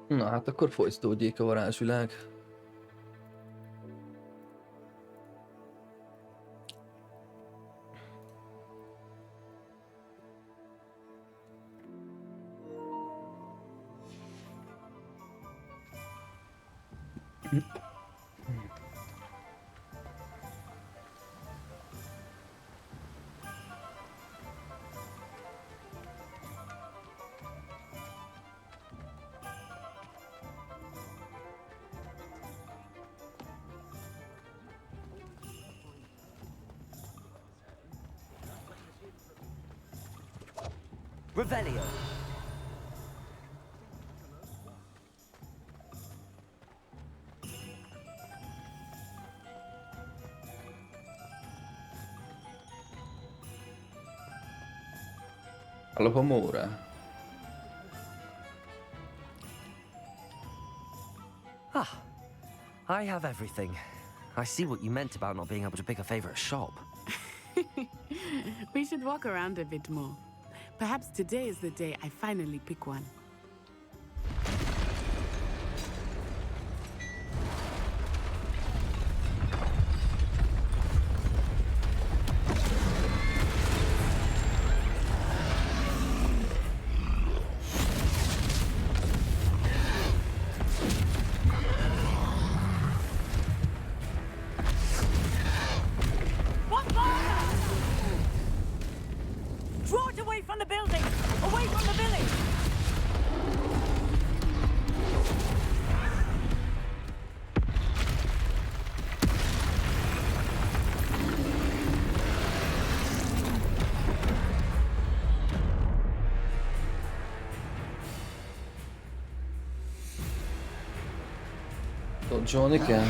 Na hát akkor folytatódjék a varázsvilág. Revelio. Alohomora. Ah, I have everything. I see what you meant about not being able to pick a favorite shop. We should walk around a bit more. Perhaps today is the day I finally pick one. Draw it away from the building! Away from the village! Dodge-olni kell.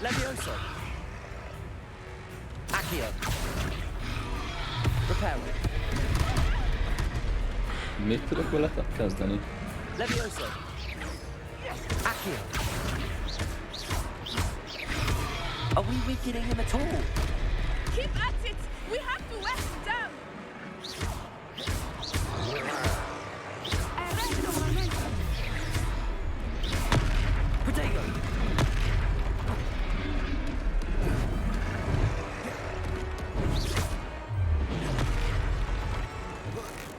Levioso. Accio. Reparo. Mit tudok vele kezdeni? Levioso. Accio. Are we weakening him at all? Keep at it! We have to wear him down! Protego.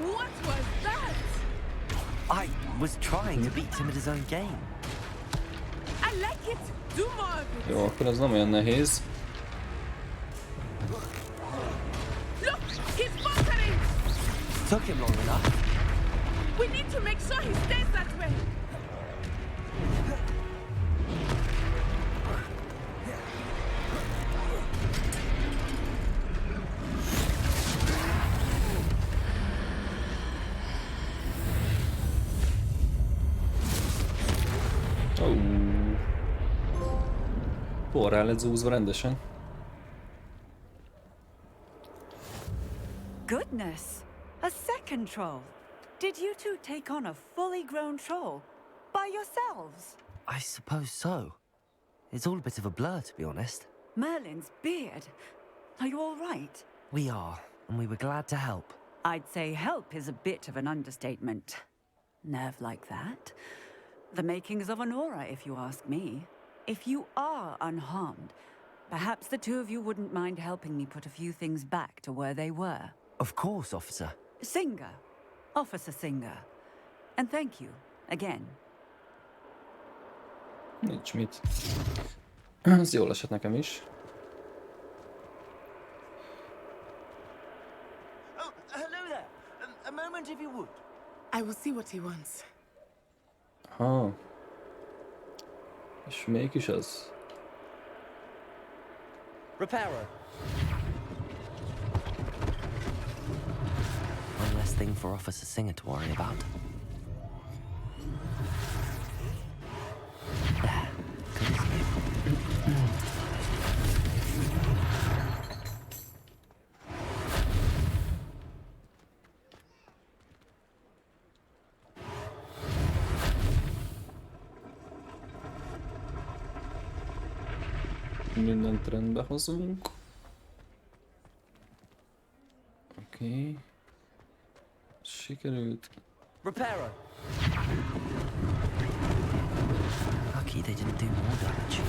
What was that? I was trying to beat him at his own game. I like it! Do more of it! Jó, akkor ez nem olyan nehéz. Look! He's faltering! Took him long enough. We need to make sure he stays that way! Porrá lett zúzva rendesen. Goodness! A second troll! Did you two take on a fully grown troll? By yourselves? I suppose so. It's all a bit of a blur, to be honest. Merlin's beard. Are you all right? We are, and we were glad to help. I'd say help is a bit of an understatement. Nerve like that. The makings of an aura, if you ask me. If you are unharmed, perhaps the two of you wouldn't mind helping me put a few things back to where they were. Of course, officer. Singer. Officer Singer. And thank you, again. Nincs mit. Ez jól esett nekem is. Oh, hello there. A moment, if you would. I will see what he wants. Ha. És mégis az. Reparo. One less thing for Officer Singer to worry about. There. Good as new. Mindent rendbe hozunk. Oké. Sikerült. Reparo. Lucky they didn't do more damage.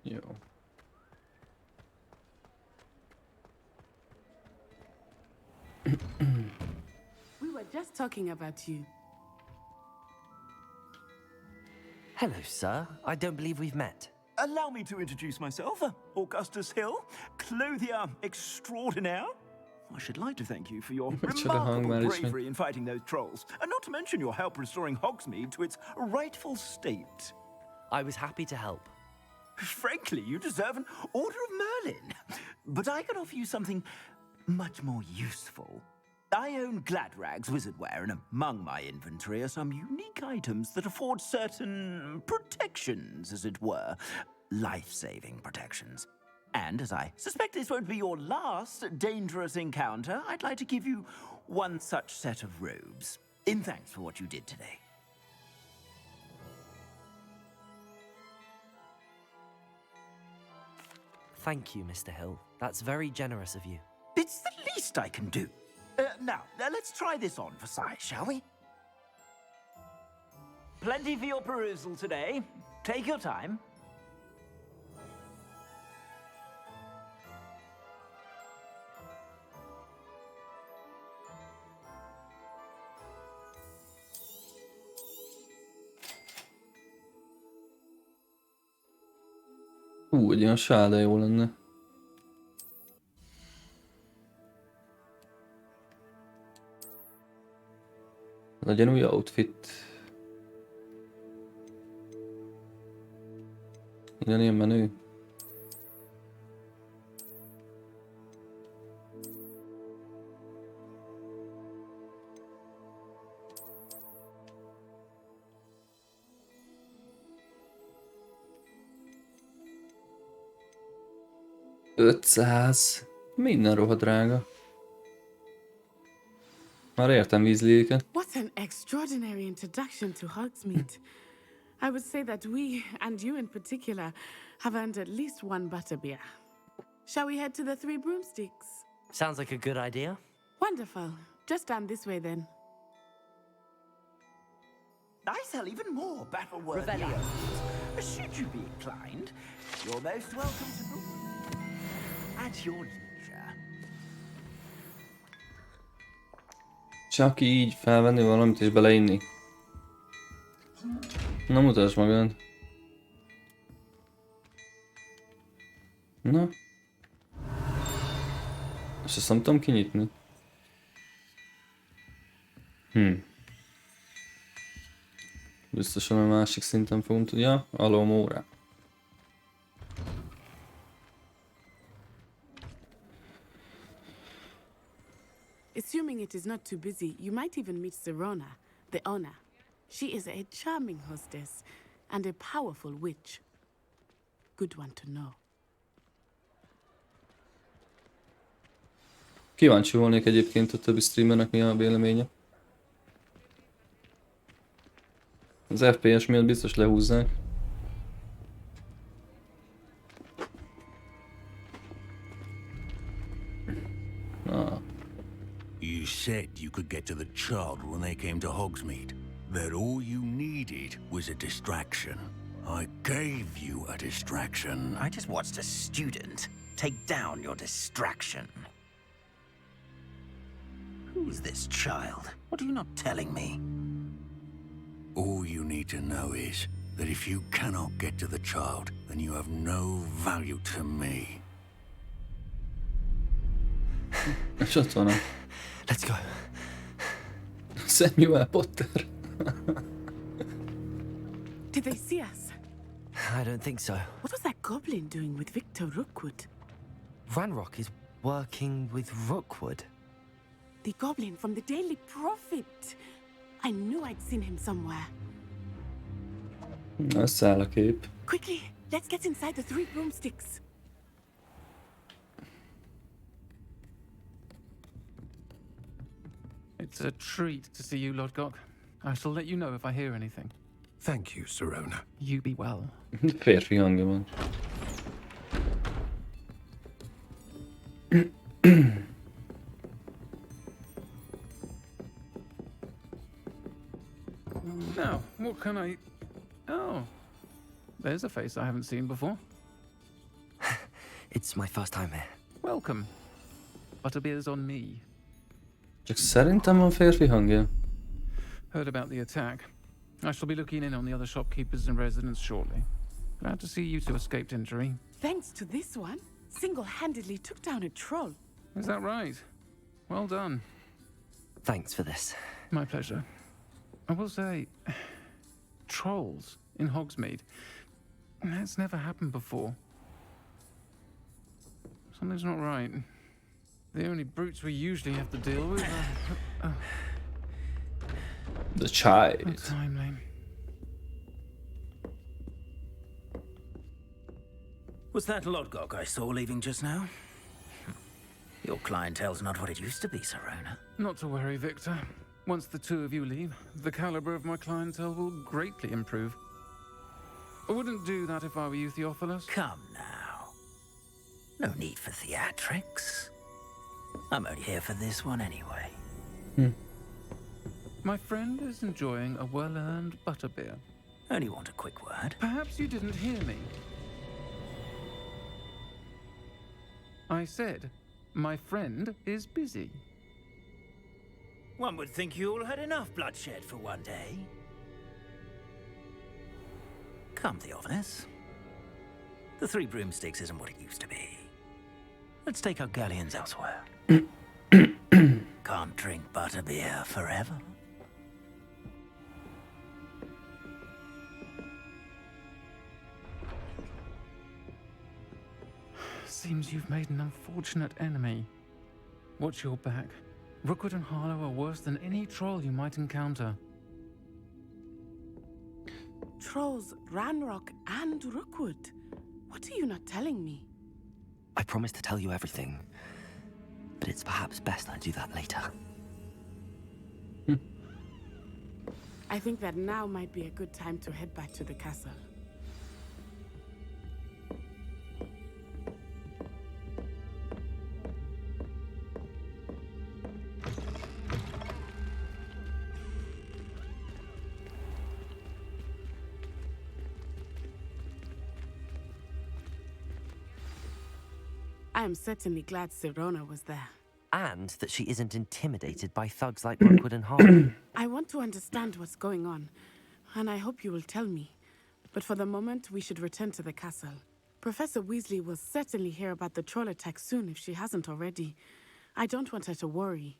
Jó. We were just talking about you. Hello, sir. I don't believe we've met. Allow me to introduce myself, Augustus Hill, clothier extraordinaire. I should like to thank you for your remarkable bravery in fighting those trolls, and not to mention your help restoring Hogsmeade to its rightful state. I was happy to help. Frankly, you deserve an Order of Merlin. But I can offer you something much more useful. I own Gladrag's wizardware, and among my inventory are some unique items that afford certain protections, as it were. Life-saving protections. And as I suspect this won't be your last dangerous encounter, I'd like to give you one such set of robes, in thanks for what you did today. Thank you, Mr. Hill. That's very generous of you. It's the least I can do. Now, let's try this on for size, shall we? Plenty for your perusal today. Take your time. Egy olyan sáda jó lenne. Legyen új outfit. Ugyanilyen menő. $500. Minden rohadt drága. Már értem vízliéket. What an extraordinary introduction to Hogsmeade. I would say that we, and you in particular, have earned at least one butterbeer. Shall we head to the Three Broomsticks? Sounds like a good idea. Wonderful. Just down this way then. I sell even more battle-worthy Revelio. items. Should you be inclined, you're most welcome to them at your leisure. Csak így felvenni valamit és beleinni. Na mutasd magad. Na. És ezt nem tudom kinyitni. Biztosan a másik szinten fogom tudni. Ja, Alomóra. Assuming it is not too busy, you might even meet Serona, the owner. She is a charming hostess and a powerful witch. Good one to know. Kíváncsi volnék egyébként a többi streamernek mi a véleménye. Az FPS miatt biztos lehúzzák. You said you could get to the child when they came to Hogsmeade. That all you needed was a distraction. I gave you a distraction. I just watched a student take down your distraction. Who's this child? What are you not telling me? All you need to know is that if you cannot get to the child, then you have no value to me. És ott van a Let's go. Samuel Potter. Did they see us? I don't think so. What was that goblin doing with Victor Rookwood? Ranrock is working with Rookwood. The goblin from the Daily Prophet. I knew I'd seen him somewhere. Összeáll a kép. Quickly, let's get inside the 3 broomsticks. It's a treat to see you, Lodgok. I shall let you know if I hear anything. Thank you, Sirona. You be well. Férfi hangja van. Now, what can I... Oh, there's a face I haven't seen before. It's my first time here. Welcome. Butterbeer's on me. Csak szerintem van férfi hangja. Heard about the attack. I shall be looking in on the other shopkeepers and residents shortly. Glad to see you two escaped injury. Thanks to this one, single-handedly took down a troll. Is that right? Well done. Thanks for this. My pleasure. I will say, trolls in Hogsmeade. That's never happened before. Something's not right. The only brutes we usually have to deal with are... The child. Untimely. Was that Lodgok I saw leaving just now? Your clientele's not what it used to be, Sirona. Not to worry, Victor. Once the two of you leave, the caliber of my clientele will greatly improve. I wouldn't do that if I were you, Theophilus. Come now. No need for theatrics. I'm only here for this one anyway. My friend is enjoying a well-earned butterbeer. Only want a quick word. Perhaps you didn't hear me. I said, my friend is busy. One would think you all had enough bloodshed for one day. Come, Theophilus. The 3 broomsticks isn't what it used to be. Let's take our galleons elsewhere. Can't drink butterbeer forever. Seems you've made an unfortunate enemy. Watch your back. Rookwood and Harlow are worse than any troll you might encounter. Trolls, Ranrock, and Rookwood. What are you not telling me? I promised to tell you everything, but it's perhaps best I do that later. I think that now might be a good time to head back to the castle. I am certainly glad Sirona was there. And that she isn't intimidated by thugs like Rookwood and Harlow. I want to understand what's going on, and I hope you will tell me. But for the moment, we should return to the castle. Professor Weasley will certainly hear about the troll attack soon if she hasn't already. I don't want her to worry.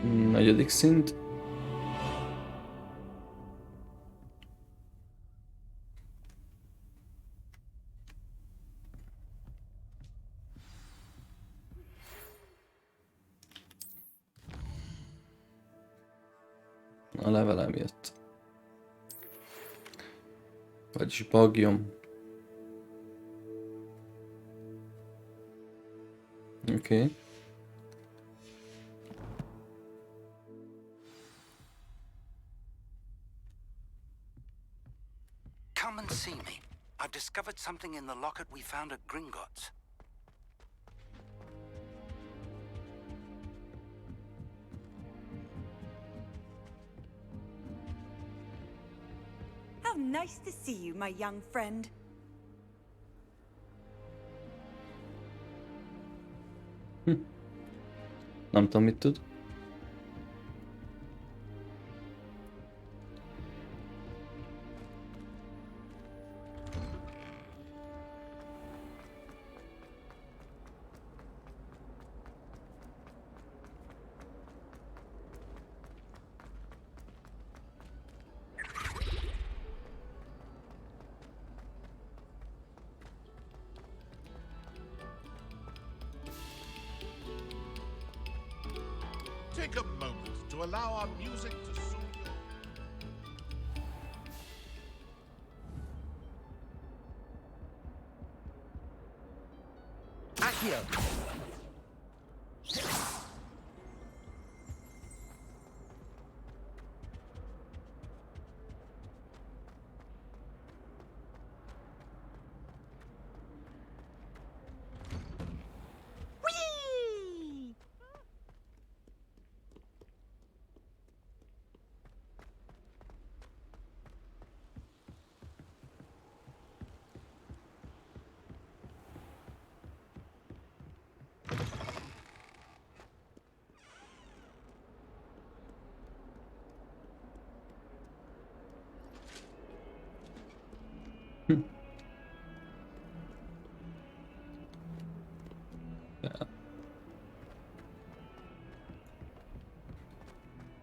Negyedik szint. A levelem jött. Vagyis bagyom. Oké. come and see me. I've discovered something in the locket we found at Gringotts. How nice to see you, my young friend. Nem tudom, mit tud. Take a moment to allow our music to soothe your... Accio!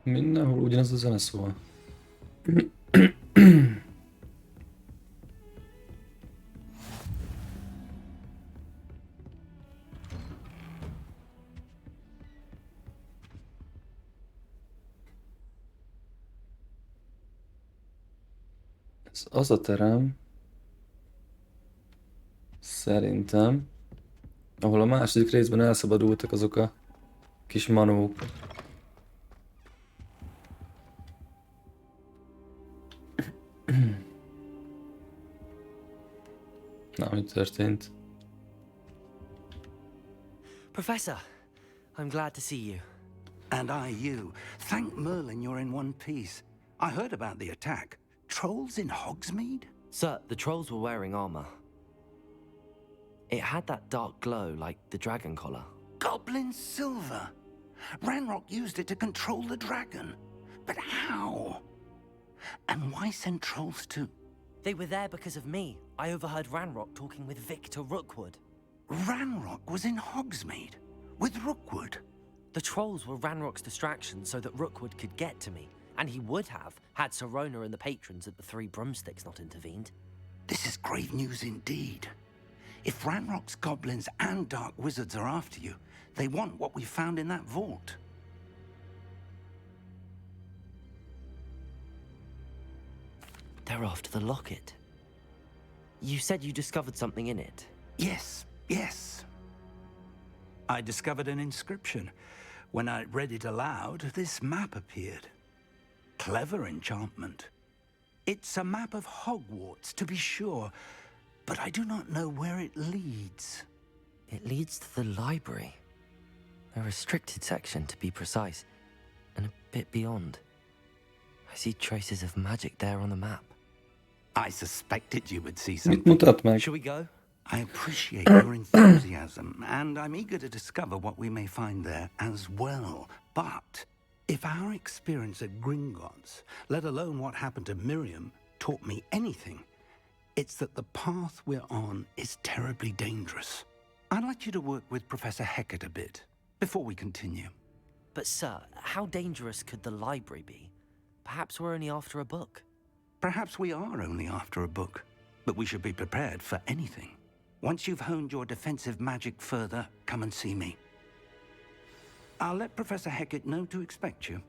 Mindenhol ugyanaz a zene szól. Ez az a terem, szerintem, ahol a második részben elszabadultak azok a kis manók. Na, mi történt? Professor, I'm glad to see you. And I you. Thank Merlin you're in one piece. I heard about the attack. Trolls in Hogsmeade? Sir, the trolls were wearing armor. It had that dark glow like the dragon collar. Goblin silver. Ranrock used it to control the dragon. But how? And why send trolls to... They were there because of me. I overheard Ranrock talking with Victor Rookwood. Ranrock was in Hogsmeade with Rookwood. The trolls were Ranrock's distraction so that Rookwood could get to me. And he would have, had Sirona and the patrons at the Three Broomsticks not intervened. This is grave news indeed. If Ranrock's goblins and dark wizards are after you, they want what we found in that vault. They're after the locket. You said you discovered something in it. Yes, yes. I discovered an inscription. When I read it aloud, this map appeared. Clever enchantment. It's a map of Hogwarts, to be sure, but I do not know where it leads. It leads to the library. A restricted section, to be precise, and a bit beyond. I see traces of magic there on the map. I suspected you would see Mit something. mutat meg? Shall we go? I appreciate your enthusiasm, and I'm eager to discover what we may find there as well. But if our experience at Gringotts, let alone what happened to Miriam, taught me anything, it's that the path we're on is terribly dangerous. I'd like you to work with Professor Hecat a bit before we continue. But sir, how dangerous could the library be? Perhaps we're only after a book. Perhaps we are only after a book, but we should be prepared for anything. Once you've honed your defensive magic further, come and see me. I'll let Professor Hecat know to expect you.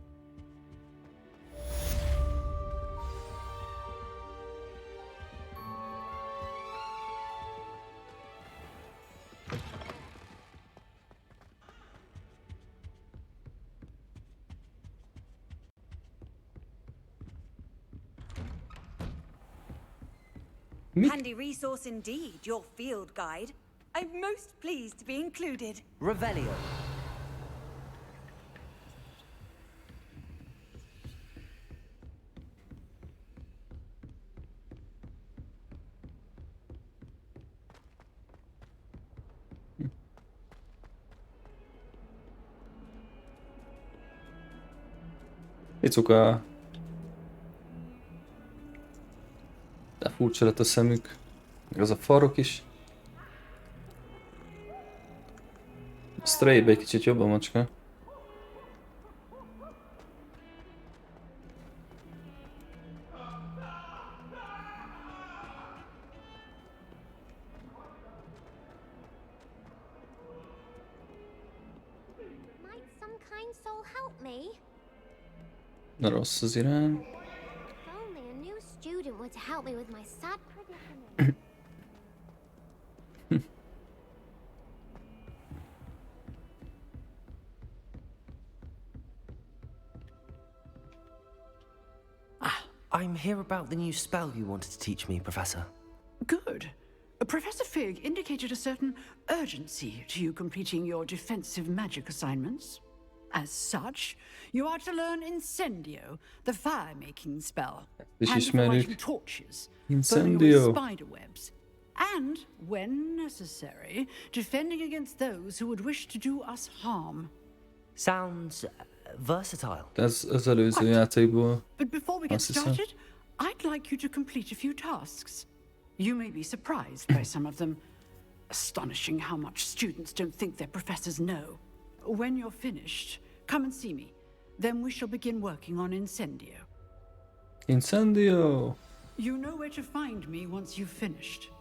Mi? Handy resource indeed, your field guide. I'm most pleased to be included. Revelio. Icuka. De furcsa lett a szemük. Meg az a farok is. Straybe egy kicsit jobb a macska. Might some kind soul help me? Na rossz az irány. If only a new student were to help me with my sad predicament. I'm here about the new spell you wanted to teach me, Professor. Good. Professor Fig indicated a certain urgency to you completing your defensive magic assignments. As such, you are to learn Incendio, the fire-making spell, This and is for magic. lighting torches, Incendio. burning away spider webs, and, when necessary, defending against those who would wish to do us harm. Sounds versatile. Ez az előző játékból. But before we get Azt hiszem. started, I'd like you to complete a few tasks. You may be surprised by some of them. Astonishing how much students don't think their professors know. When you're finished, come and see me. Then we shall begin working on Incendio. Incendio! You know where to find me once you've finished.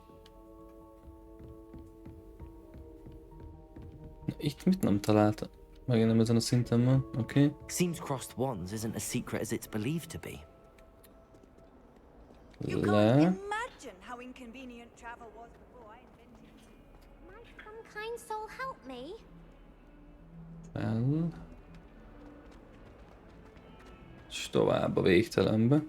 Itt mit nem találta? Megint nem ezen a szinten van, oké. Seems crossed wands isn't as secret as it's believed to be. You can't Le. imagine how inconvenient travel was before I invented it. Might some kind soul help me? Fel. És tovább a végtelenbe.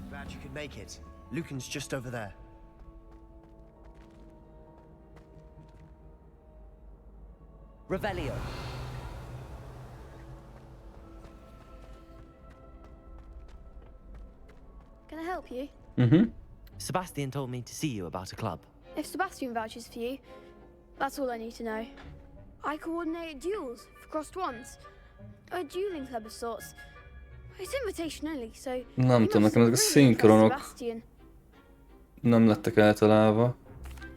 Glad you could make it. Lucan's just over there. Revelio. Can I help you? Mhm. Sebastian told me to see you about a club. If Sebastian vouches for you, that's all I need to know. I coordinate duels for crossed wands. A dueling club of sorts. It's invitation only, so Nem you tudom, must nekem ezek a really impress szinkronok Sebastian. nem lettek eltalálva.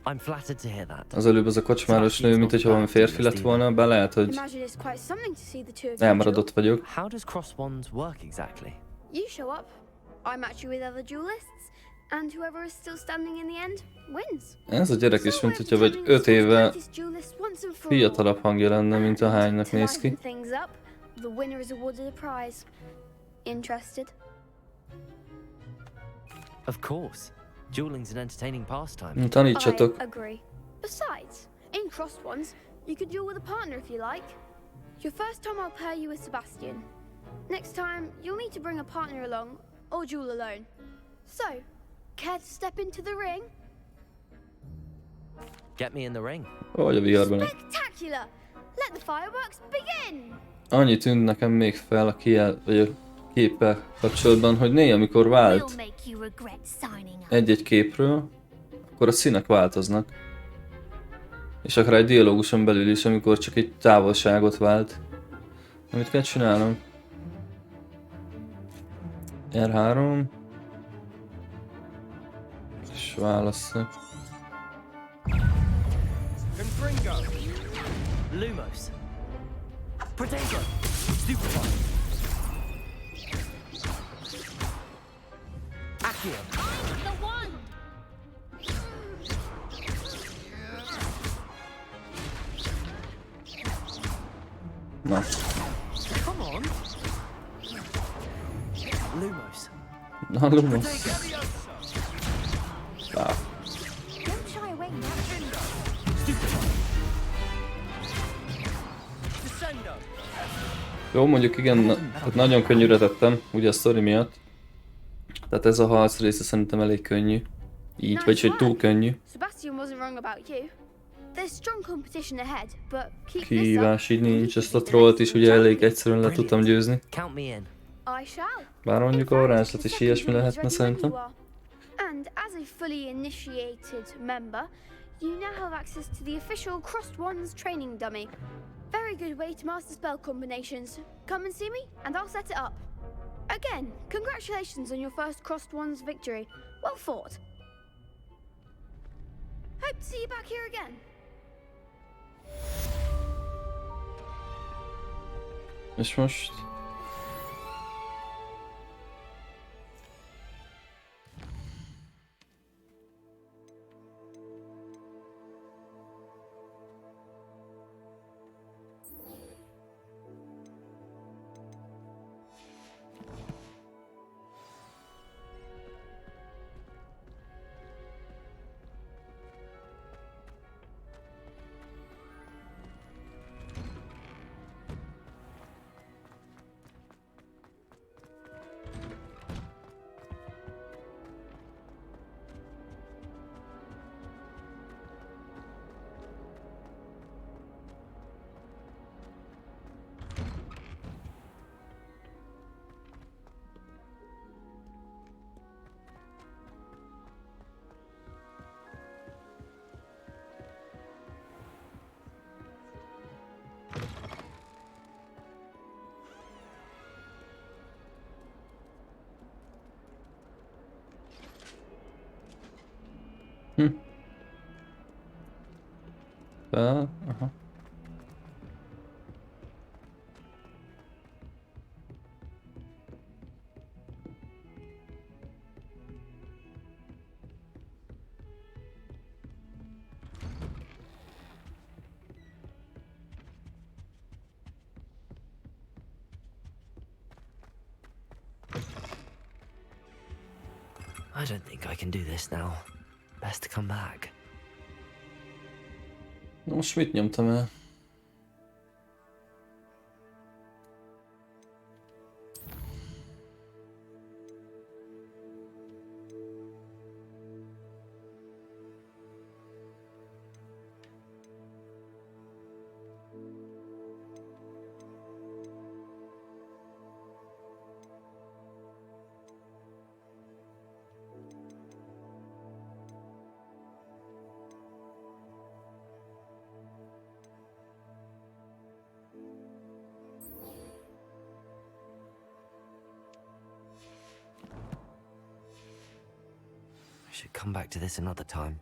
I'm flattered to hear that. Az előbb az a kocsmáros nő, mint hogyha valami férfi lett volna, be lehet, hogy Imagine it's quite something to see the two of you elmaradott vagyok. How does cross wands work exactly? You show up, I match you with other duelists, and whoever is still standing in the end wins. Ez a gyerek is, mint hogyha vagy 5 éve fiatalabb hangja lenne, mint a hánynak néz ki. Things up, the winner is awarded a prize. Interested? Of course. Dueling's an entertaining pastime. Tanítsatok. I agree. Besides, in crossed ones, you could duel with a partner if you like. Your first time I'll pair you with Sebastian. Next time, you'll need to bring a partner along, or duel alone. So, care to step into the ring? Get me in the ring. Hogy a viharban. Spectacular! Let the fireworks begin! Annyi tűnt nekem még fel a vagy a képpel kapcsolatban, hogy néha amikor vált egy-egy képről, akkor a színek változnak. És akár egy dialóguson belül is, amikor csak egy távolságot vált. Amit kell csinálnom? R3. És válasszak. Confringo. Lumos. Protego. Stupefy. Accio. The wand! Na. Come on. Lumos. Na, Lumos. Wow. Don't shy away now. Stupefy. Descendo. Jó, mondjuk igen, tehát nagyon könnyűre tettem, ugye a sztori miatt. Tehát ez a harc része szerintem elég könnyű. Így, vagyis hogy túl könnyű. Sebastian wasn't wrong about you. There's strong competition ahead, but keep Kihívás így nincs, ezt a trollt is ugye elég egyszerűen le tudtam győzni. Count me in. I shall. Bár mondjuk a varázslat is ilyesmi lehetne szerintem. And as a fully initiated member, you now have access to the official Crossed Wands training dummy. Very good way to master spell combinations. Come and see me, and I'll set it up. Again, congratulations on your first Crossed Wands victory. Well fought. Hope to see you back here again. És most... Aha. I don't think I can do this now. Best to come back. Na most mit nyomtam el? I should come back to this another time.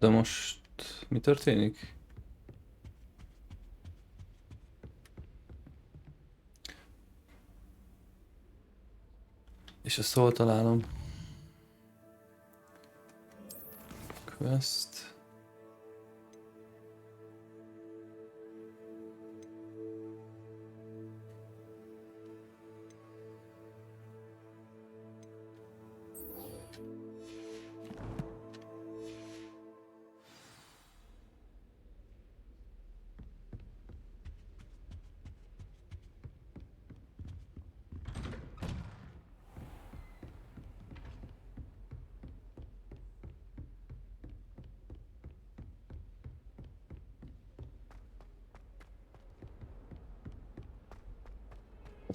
De most mi történik? És ezt hol találom? Quest.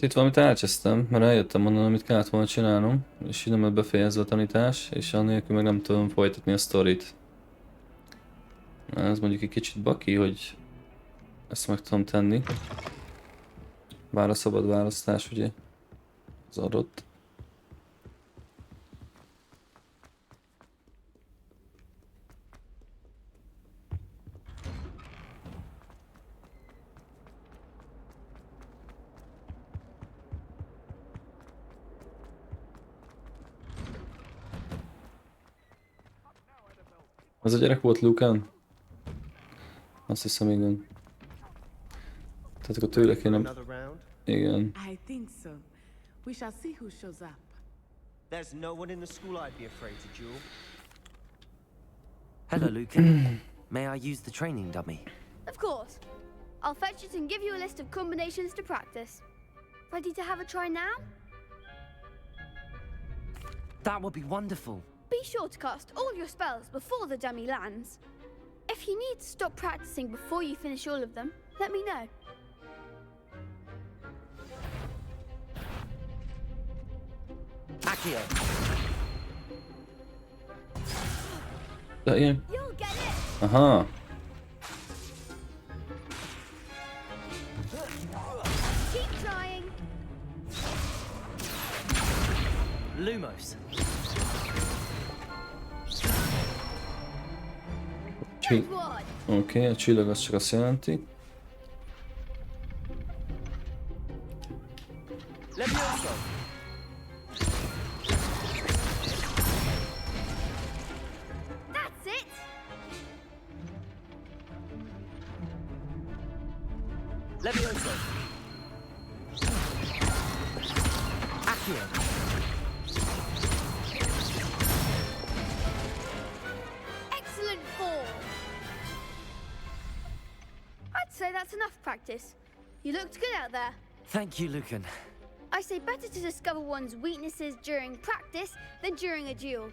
Itt valamit elcsesztem, mert eljöttem onnan, amit kellett volna csinálnom, és így nem lett befejezve a tanítás, és annélkül meg nem tudom folytatni a sztorit. Ez mondjuk egy kicsit baki, hogy ezt meg tudom tenni. Bár a szabad választás ugye az adott. Az a gyerek volt Lucan? Azt hiszem, igen. Tehát akkor tőle kéne... Igen. I think so. We shall see who shows up. There's no one in the school I'd be afraid to duel. Hello, Lucan. May I use the training dummy? Of course. I'll fetch it and give you a list of combinations to practice. Ready to have a try now? That would be wonderful. Be sure to cast all your spells before the dummy lands. If you need to stop practicing before you finish all of them, let me know. Accio. De ilyen... You'll get it. Aha. Keep trying. Lumos. Oké, a csillag az csak azt jelenti. Levioso. That's it. Levioso. Accio. Excellent fall. I'd say that's enough practice. You looked good out there. Thank you, Lucan. I say better to discover one's weaknesses during practice than during a duel.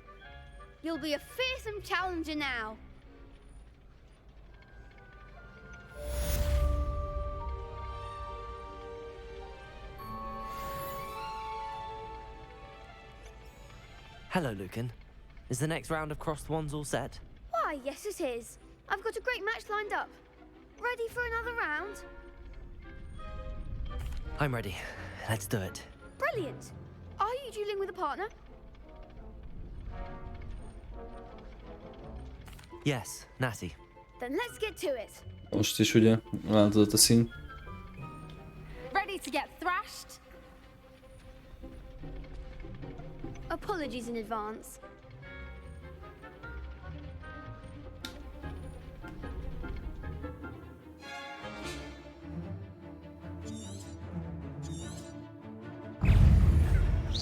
You'll be a fearsome challenger now. Hello, Lucan. Is the next round of crossed wands all set? Why, yes it is. I've got a great match lined up. Ready for another round? I'm ready. Let's do it. Brilliant. Are you dueling with a partner? Yes, Natty. Then let's get to it. Most is ugye változott a szín. Ready to get thrashed? Apologies in advance.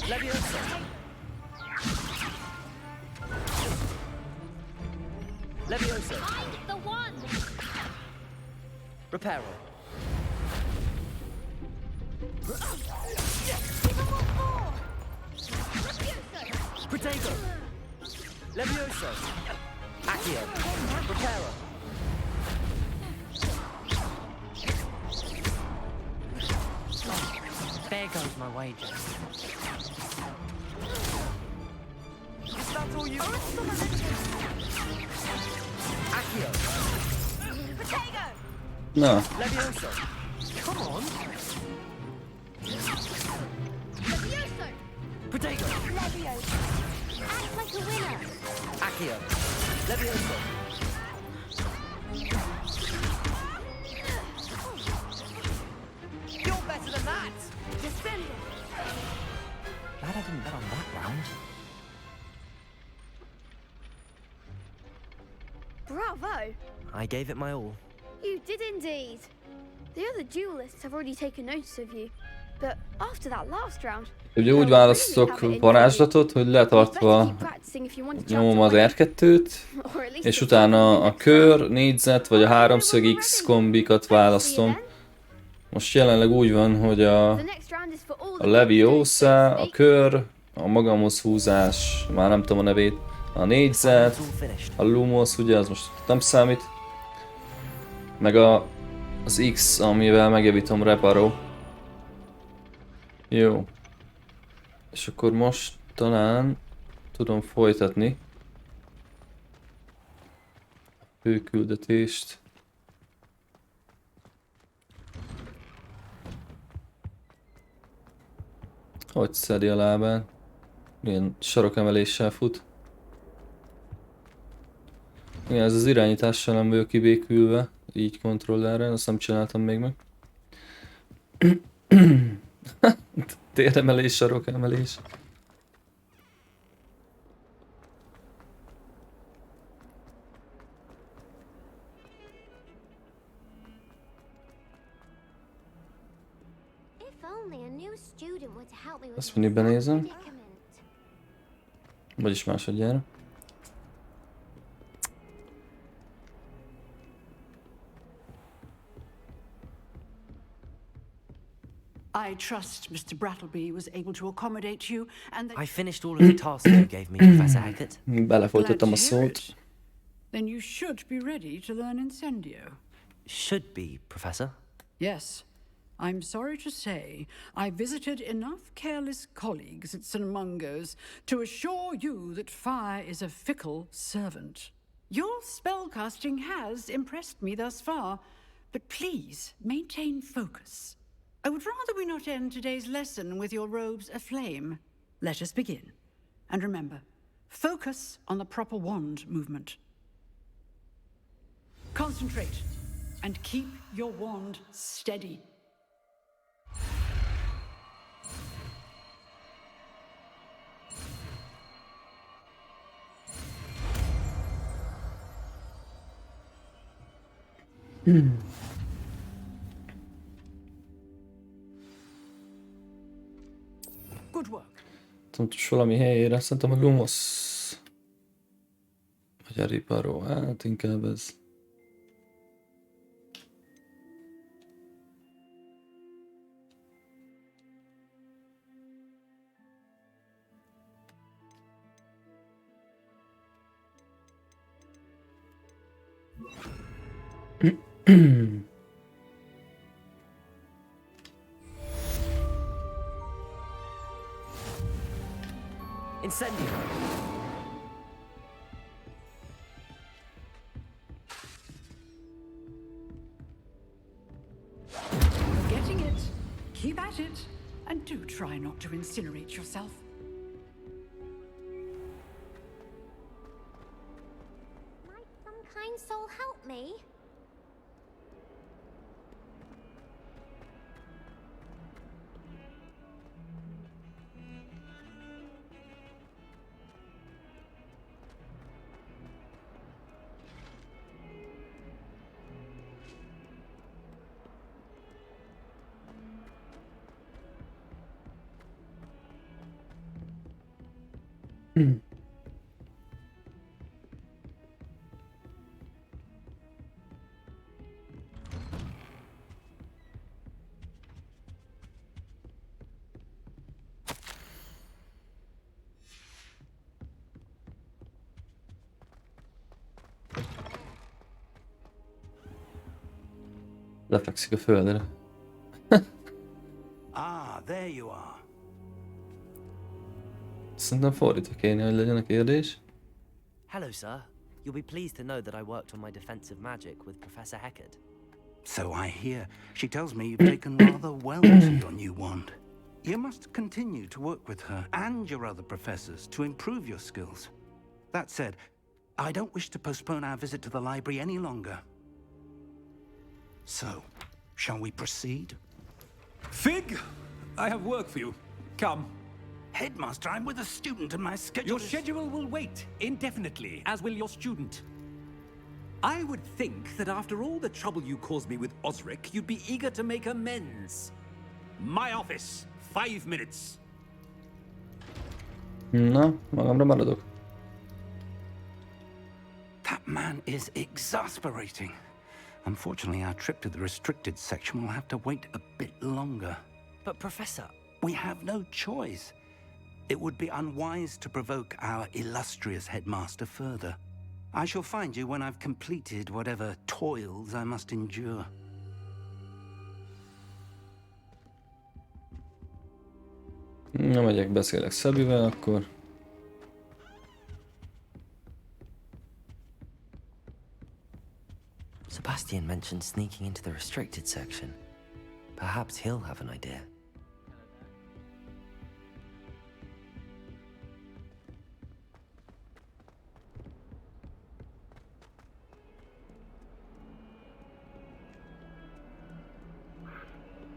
Levioso. Levioso. I'm the one. Reparo. Protego. Levioso. Accio. Reparo. There goes my wager. Is that all you Accio. Protego. Na, Levioso. Come on. Levioso. Protego. Levioso. Act like a winner. Accio. Levioso. You're better than that. Defend. Glad I didn't bet on that round. Bravo. I gave it my all. You did indeed. The other duelists have already taken notice of you. But after that last round, ugye úgy választok varázslatot, hogy letartva nyomom az R2-t, és utána a kör, négyzet vagy a háromszög X kombikat választom. Most jelenleg úgy van, hogy a Leviosa, a kör, a magamhoz húzás, már nem tudom a nevét, a négyzet, a Lumos, ugye az most nem számít, meg az X, amivel megjavítom Reparo. Jó. És akkor most talán tudom folytatni a főküldetést. Hogy szedi a lábán. Milyen sarokemeléssel fut. Igen, ez az irányítással nem vagyok kibékülve, így kontrollerrel, azt nem csináltam még meg. Téremelés, sarokemelés. Azt mindig benézem. Vagyis másodjára. I trust Mr. Brattleby was able to accommodate you, and that... I finished all of the tasks you gave me, Professor Hackett. Belefolytottam a szót. Then you should be ready to learn Incendio. Should be, Professor. Yes. I'm sorry to say I visited enough careless colleagues at St. Mungo's to assure you that fire is a fickle servant. Your spellcasting has impressed me thus far, but please maintain focus. I would rather we not end today's lesson with your robes aflame. Let us begin. And remember, focus on the proper wand movement. Concentrate and keep your wand steady. Good work. Pontos valami helyére, szerintem a Lumos. Vagy a Riparo, hát inkább ez. Incendio! You're getting it. Keep at it. And do try not to incinerate yourself. Might some kind soul help me? Lefekszik a földre. There you are. Szerintem fordítva kéne, hogy legyen a kérdés. Hello, sir. You'll be pleased to know that I worked on my defensive magic with Professor Hackett. So I hear. She tells me you've taken rather well to your new wand. You must continue to work with her and your other professors to improve your skills. That said, I don't wish to postpone our visit to the library any longer. So, shall we proceed? Fig, I have work for you. Come. Headmaster, I'm with a student and my schedule Your schedule will wait indefinitely, as will your student. I would think that after all the trouble you caused me with Osric, you'd be eager to make amends. My office, 5 minutes. Na, magamra maradok. That man is exasperating. Unfortunately, our trip to the restricted section will have to wait a bit longer. But, Professor... We have no choice. It would be unwise to provoke our illustrious headmaster further. I shall find you when I've completed whatever toils I must endure. Na, megyek, beszélek Szabivel akkor. Sebastian mentioned sneaking into the restricted section. Perhaps he'll have an idea.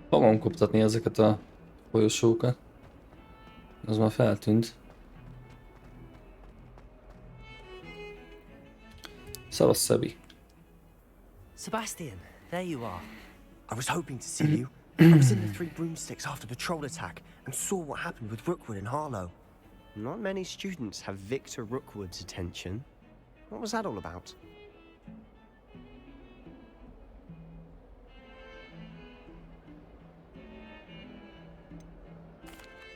Fogom koptatni ezeket a folyosókat. Az már feltűnt. Szavasz, Szabi. Sebastian, there you are. I was hoping to see you. I was in the Three Broomsticks after the troll attack and saw what happened with Rookwood and Harlow. Not many students have Victor Rookwood's attention. What was that all about?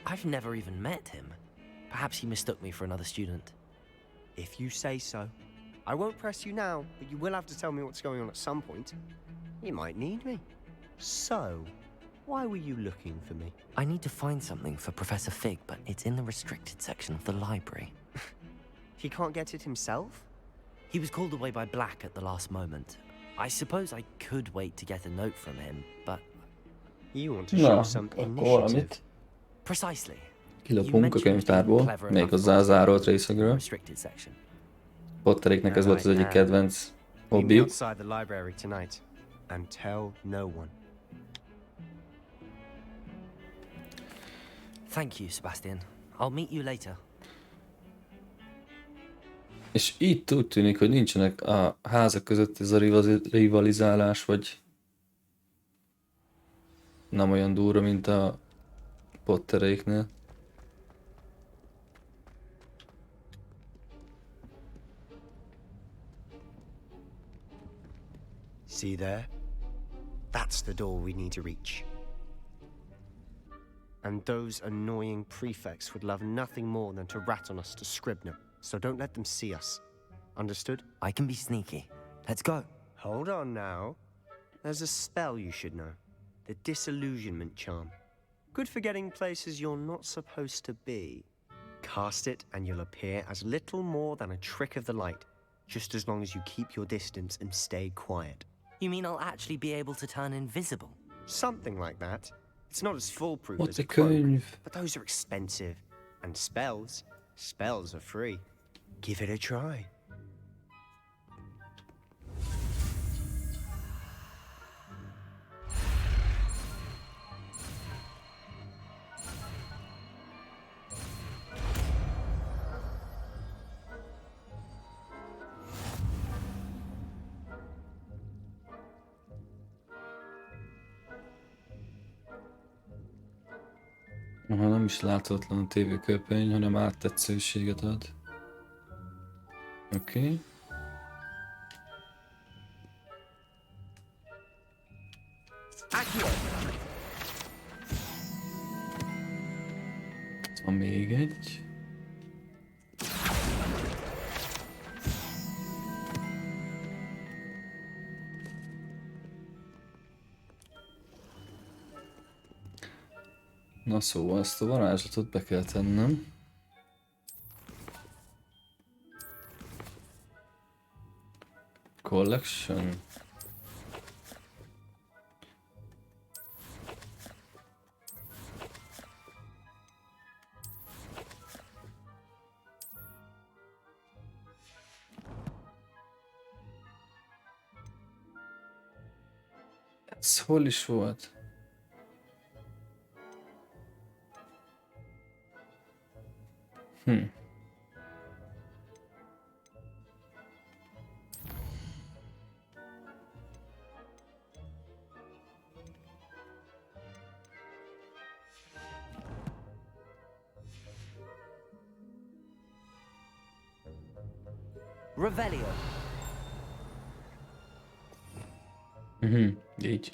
I've never even met him. Perhaps he mistook me for another student. If you say so. I won't press you now, but you will have to tell me what's going on at some point. You might need me. So, why were you looking for me? I need to find something for Professor Fig, but it's in the restricted section of the library. He can't get it himself? He was called away by Black at the last moment. I suppose I could wait to get a note from him, but... You want to show some initiative. Precisely. Kilapunk a könyvtárból, méghozzá a zárolt részegről. Potteréknek ez volt az egyik kedvenc hobbiuk. Outside the library tonight and tell no one. Thank you, Sebastian. I'll meet you later. És itt úgy tűnik, hogy nincsenek a házak között ez a rivalizálás, vagy nem olyan durva, mint a Potteréknél. See there? That's the door we need to reach. And those annoying prefects would love nothing more than to rat on us to Scribner, so don't let them see us. Understood? I can be sneaky. Let's go. Hold on now. There's a spell you should know. The Disillusionment Charm. Good for getting places you're not supposed to be. Cast it and you'll appear as little more than a trick of the light, just as long as you keep your distance and stay quiet. You mean I'll actually be able to turn invisible? Something like that. It's not as foolproof What's as a cloak, but those are expensive. And spells are free. Give it a try. Aha, nem is láthatatlan a tévéköpeny, hanem áttetszőséget ad. Oké. Okay. Itt van még egy. Na szóval ezt a varázslatot be kell tennem. Collection. Ez hol is volt? Revelio. Így.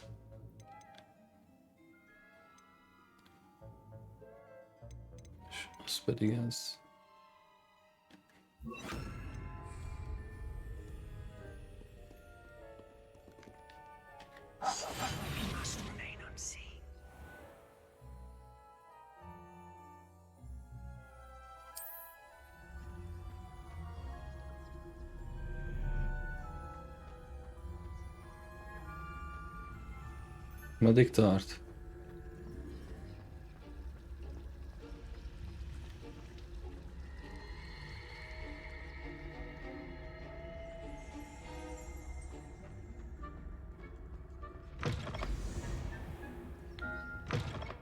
És az pedig ez. Meddig tart?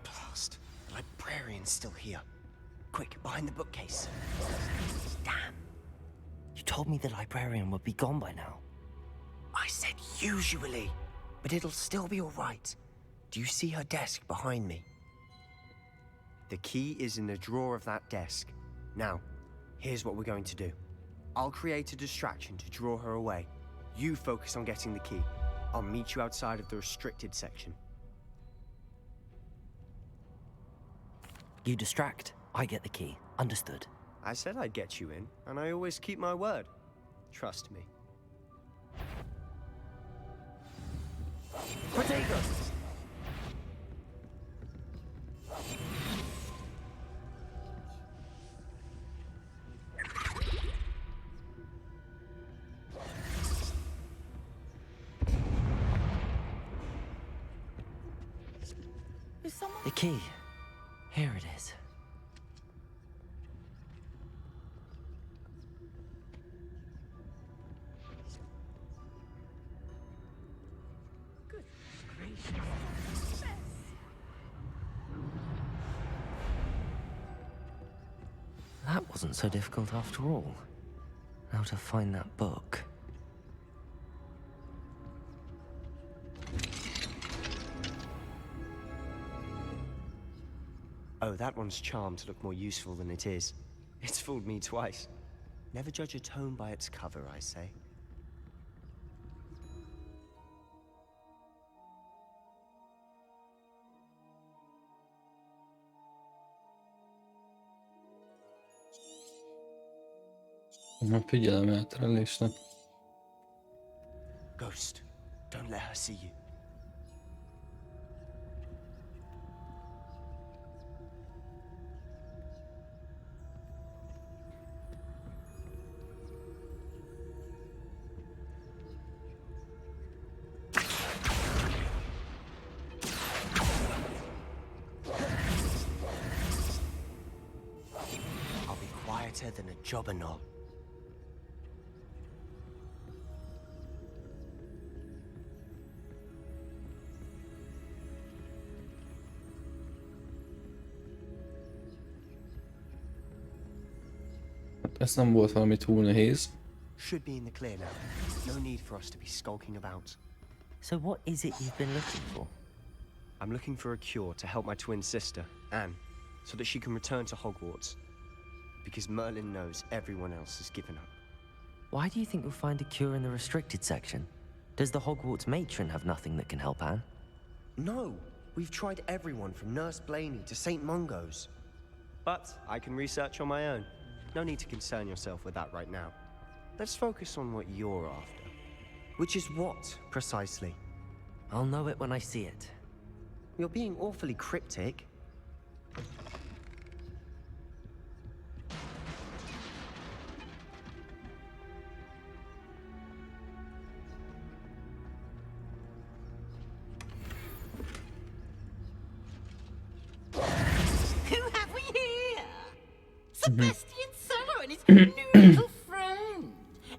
Blast. The librarian's still here. Quick, behind the bookcase. Damn. You told me the librarian would be gone by now. I said usually, but it'll still be all right. Do you see her desk behind me? The key is in the drawer of that desk. Now, here's what we're going to do. I'll create a distraction to draw her away. You focus on getting the key. I'll meet you outside of the restricted section. You distract, I get the key. Understood. I said I'd get you in, and I always keep my word. Trust me. Potato! The key. Here it is. That wasn't so difficult after all. Now to find that book. Oh, that one's charmed to look more useful than it is. It's fooled me twice. Never judge a tome by its cover, I say. Figyelem elterelésnek. Ghost, don't let her see you. I'll be quieter than a jobberknoll. Ez nem volt valami túl nehéz. Should be in the clear now. No need for us to be skulking about. So what is it you've been looking for? I'm looking for a cure to help my twin sister, Anne, so that she can return to Hogwarts. Because Merlin knows everyone else has given up. Why do you think you'll find a cure in the restricted section? Does the Hogwarts matron have nothing that can help Anne? No! We've tried everyone from Nurse Blaney to St. Mungo's. But I can research on my own. No need to concern yourself with that right now. Let's focus on what you're after. Which is what, precisely? I'll know it when I see it. You're being awfully cryptic. Who have we here? Sebastian Cello and his new little friend.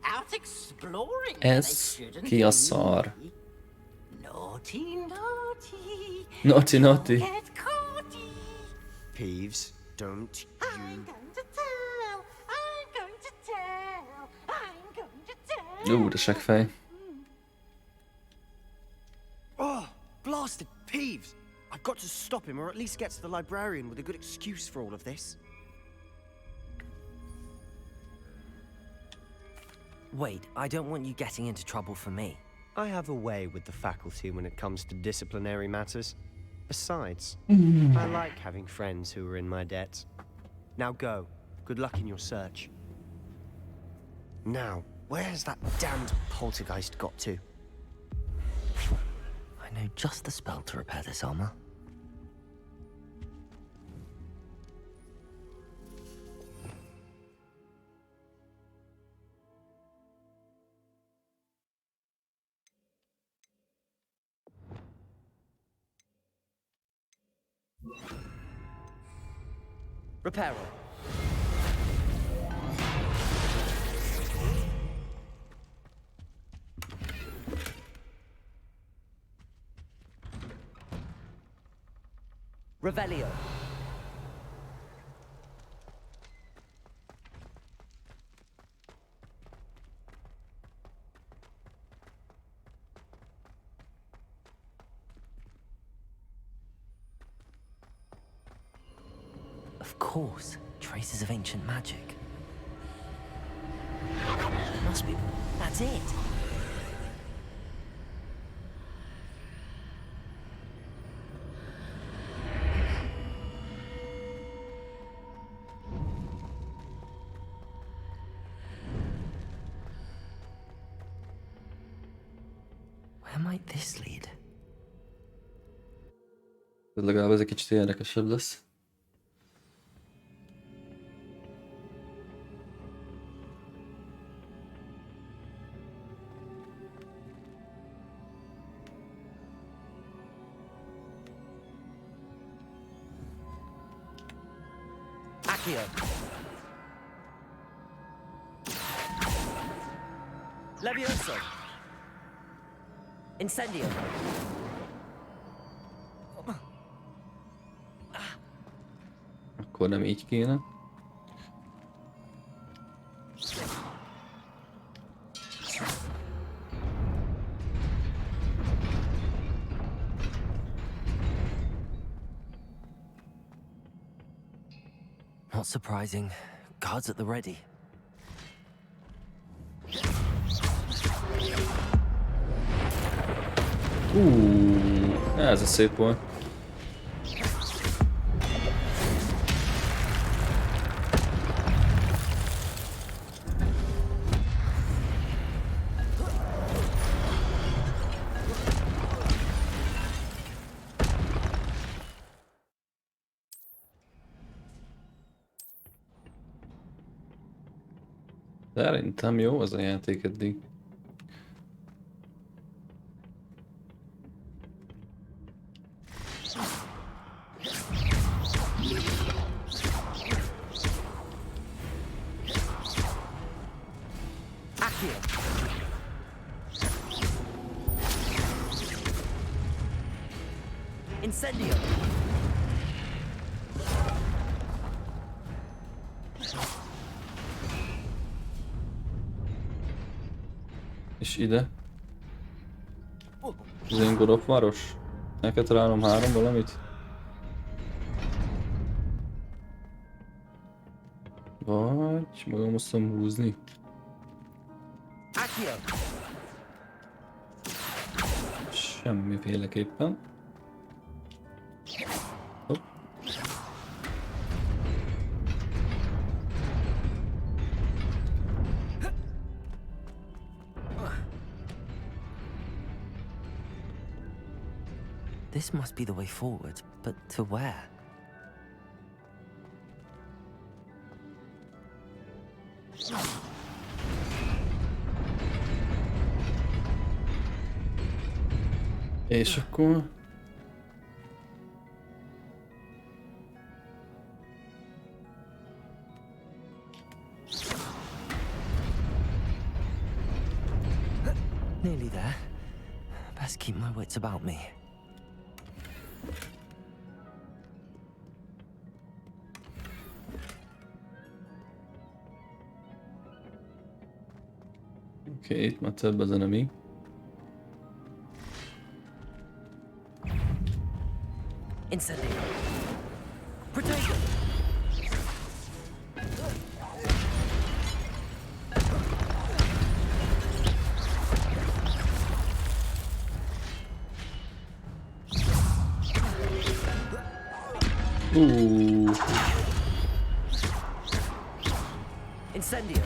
Out exploring. Ez ki a szar? Naughty, naughty. Naughty, naughty. Get caughty. Peeves, don't I'm you... going to tell. I'm going to tell. I'm going to tell. De seggfej. Oh, blasted Peeves! I've got to stop him, or at least get to the librarian with a good excuse for all of this. Wait, I don't want you getting into trouble for me. I have a way with the faculty when it comes to disciplinary matters. Besides, I like having friends who are in my debt. Now go. Good luck in your search. Now, where has that damned poltergeist got to? I know just the spell to repair this armor. Reparo. Revelio. Of course, traces of ancient magic. Must be. That's it. Where might this lead? Legalább ez egy kicsit érdekesebb lesz. Accio. Levioso. Incendio. Akkor nem így kéne. Not surprising. Guards at the ready. Ez a szép volt. Szerintem jó az a játék eddig. Incendio. És ide. Az én gorofváros. El kell találnom 3 valamit. Vagy magam muszom húzni. Semmiféleképpen. Hopp. This must be the way forward, but to where? És akkor... Nearly there. Best keep my wits about me. Oké, itt már több az enemy. Incendio. Protego. Incendio.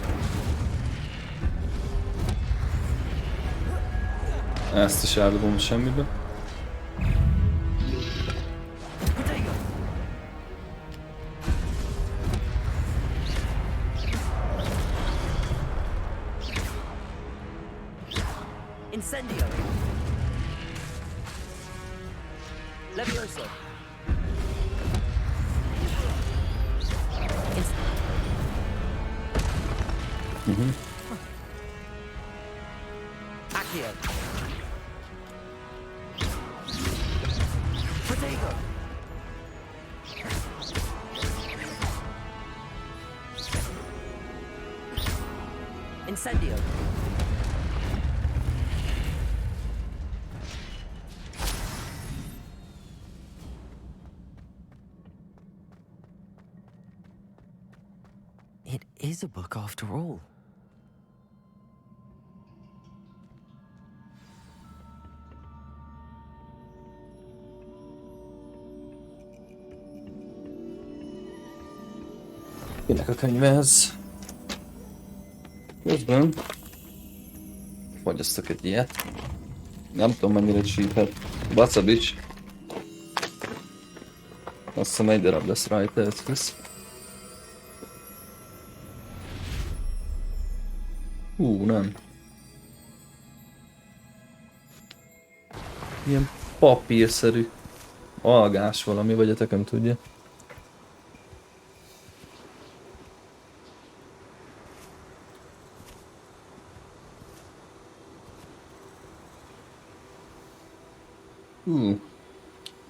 Ezt is eldobom semmibe. Protego. Incendio. Levioso. Accio. Protego. Incendio. It is a book after all. Kinek a könyvez? Közben fogyasztok egy ilyet. Nem tudom mennyire csíphet. Bacabics. Azt hiszem egy darab lesz rajta, ez lesz. Nem. Ilyen papírszerű algás valami, vagy a tököm tudja.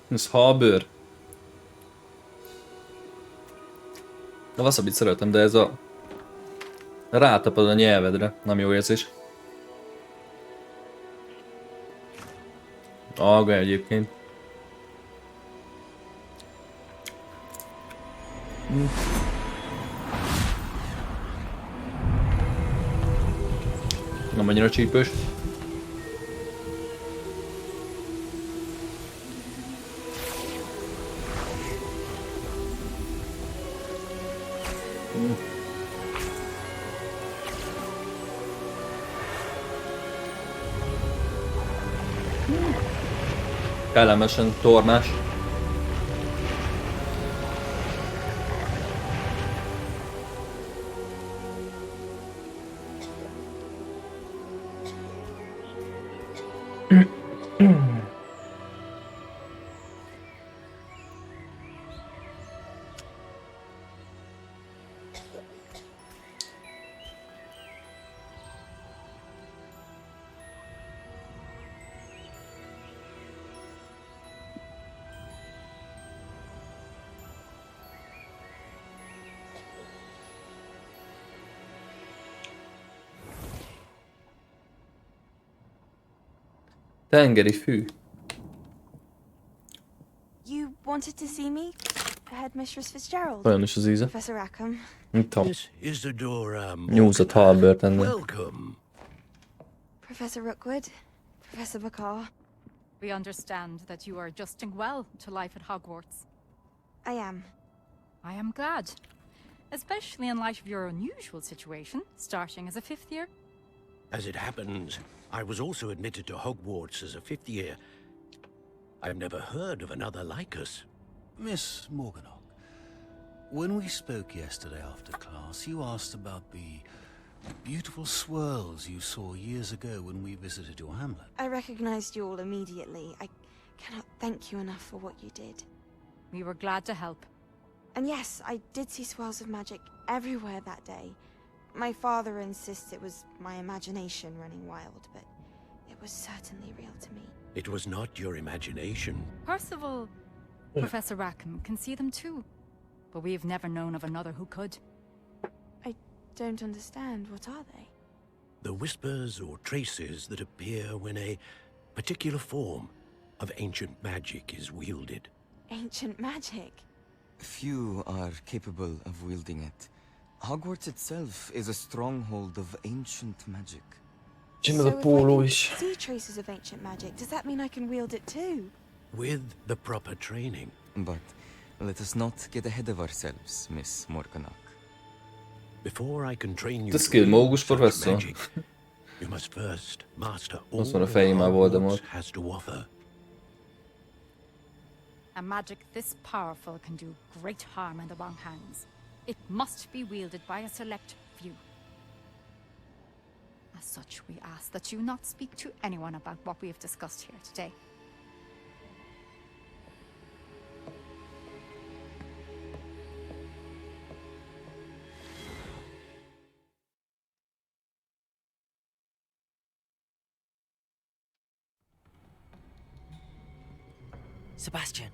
Ez halbőr. A wasabi szeretem, de ez a... Rátapad a nyelvedre, nem jó érzés. Alga egyébként. Nem annyira csípős. Kellemesen tornás. Tengeri fű. You wanted to see me? Headmistress Fitzgerald. Olyan is az íze. Professor Rackham. Miss Isadora Nyúzott halbőrt ennél. welcome. Professor Rookwood. Professor Bakar. We understand that you are adjusting well to life at Hogwarts. I am. I am glad. Especially in light of your unusual situation, starting as a fifth year. As it happens, I was also admitted to Hogwarts as a fifth year. I've never heard of another like us. Miss Morganach, when we spoke yesterday after class, you asked about the beautiful swirls you saw years ago when we visited your hamlet. I recognized you all immediately. I cannot thank you enough for what you did. We were glad to help. And yes, I did see swirls of magic everywhere that day. My father insists it was my imagination running wild, but it was certainly real to me. It was not your imagination. Percival, Professor Rackham can see them too. But we've never known of another who could. I don't understand. What are they? The whispers or traces that appear when a particular form of ancient magic is wielded. Ancient magic? Few are capable of wielding it. Hogwarts itself is a stronghold of ancient magic. So if I can see traces of ancient magic, does that mean I can wield it too? With the proper training. But let us not get ahead of ourselves, Miss Morganach. Before I can train you Te skill mógus such professzor. magic, you must first master all Azt van a that fejémmel Voldemort. Hogwarts has to offer. A magic this powerful can do great harm in the wrong hands. It must be wielded by a select few. As such, we ask that you not speak to anyone about what we have discussed here today. Sebastian.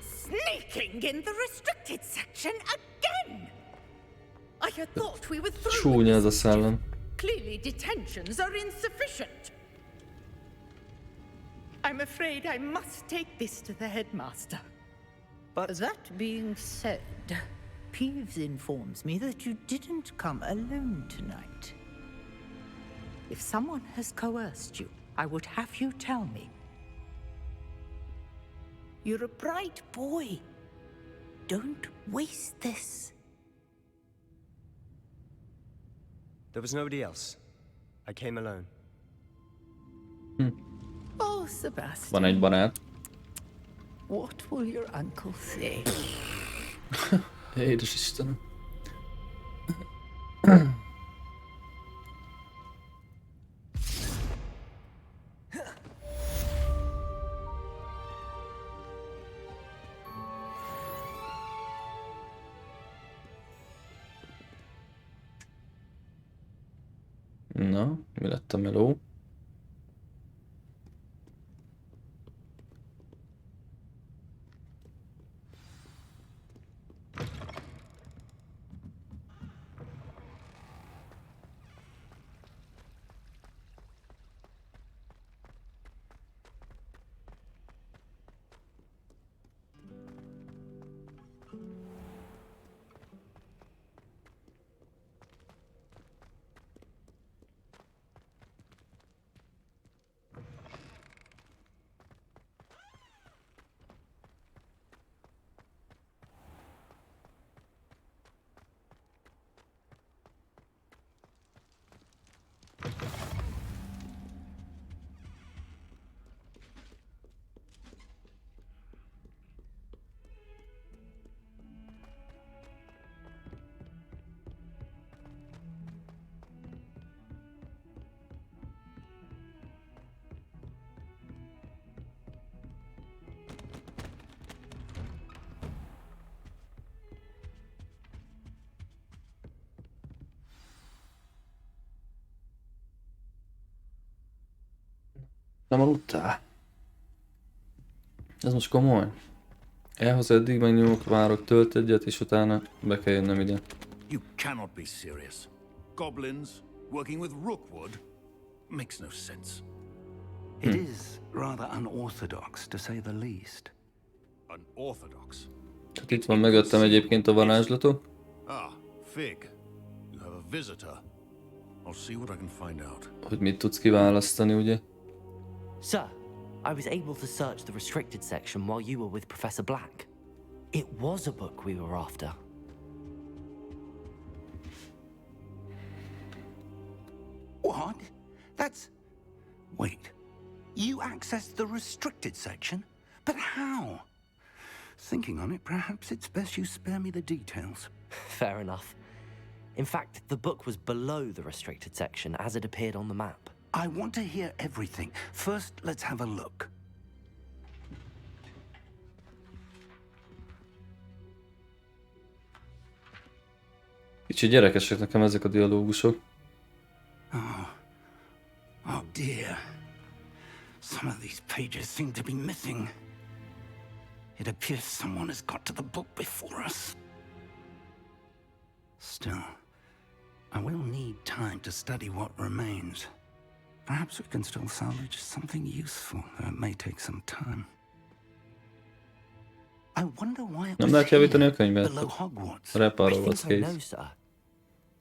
Sneaking in the restricted section again! I had thought we were through with Csúnya ez a this. szellem. Clearly detentions are insufficient. I'm afraid I must take this to the headmaster. But that being said, Peeves informs me that you didn't come alone tonight. If someone has coerced you, I would have you tell me. You're a bright boy. Don't waste this. There was nobody else. I came alone. Oh, Sebastian. Van egy barát. What will your uncle say? Édes Istenem. Na, mi lett a meló? Nem aludtál? Ez most komoly? Elhoz eddig megnyomok, várok, tölt egyet, és utána be kell jönnöm ide. You cannot be serious. Goblins working with Rookwood makes no sense. It is rather unorthodox, to say the least. Unorthodox? Tehát itt van mögöttem egyébként a varázslatok. Ah, Fig. You have a visitor. I'll see what I can find out. Hogy mit tudsz kiválasztani, ugye? Sir, I was able to search the restricted section while you were with Professor Black. It was a book we were after. What? That's... Wait. You accessed the restricted section? But how? Thinking on it, perhaps it's best you spare me the details. Fair enough. In fact, the book was below the restricted section as it appeared on the map. I want to hear everything. First, let's have a look. Kicsit gyerekesek nekem ezek a dialógusok. Oh dear. Some of these pages seem to be missing. It appears someone has got to the book before us. Still, I will need time to study what remains. Perhaps we can still salvage something useful, though it may take some time. I wonder why it Nem was lehet javítani a here, könyvet? below Hogwarts. Reparolhatsz, I think I know, kész. sir.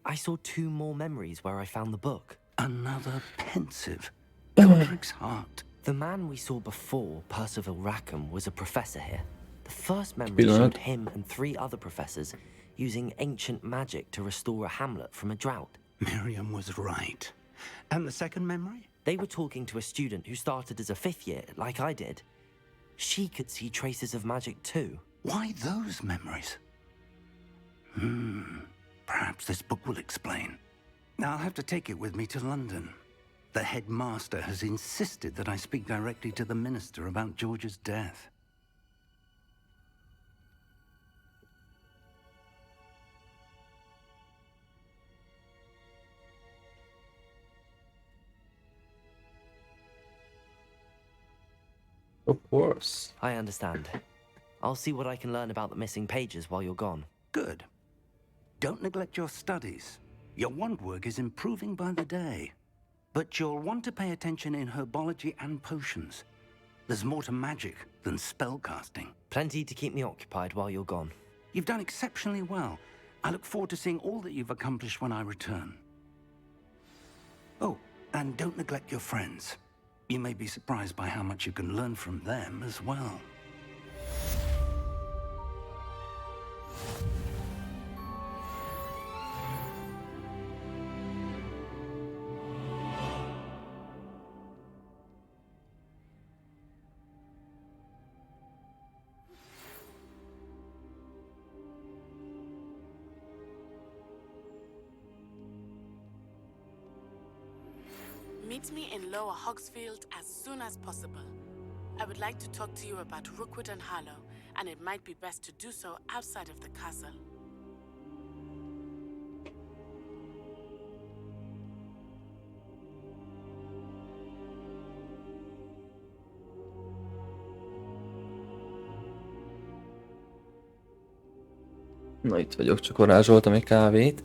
I saw 2 more memories where I found the book. Another pensive. Godric's heart. The man we saw before, Percival Rackham, was a professor here. The first memory Pillanat. showed him and 3 other professors using ancient magic to restore a hamlet from a drought. Miriam was right. And the second memory? They were talking to a student who started as a 5th year, like I did. She could see traces of magic too. Why those memories? Perhaps this book will explain. I'll have to take it with me to London. The headmaster has insisted that I speak directly to the minister about George's death. Hogwarts. I understand. I'll see what I can learn about the missing pages while you're gone. Good. Don't neglect your studies. Your wand work is improving by the day. But you'll want to pay attention in herbology and potions. There's more to magic than spellcasting. Plenty to keep me occupied while you're gone. You've done exceptionally well. I look forward to seeing all that you've accomplished when I return. Oh, and don't neglect your friends. You may be surprised by how much you can learn from them as well. Meet me in Lower Hogsfield as soon as possible. I would like to talk to you about Rookwood and Harlow, and it might be best to do so outside of the castle. Na itt vagyok, csak varázsoltam egy kávét.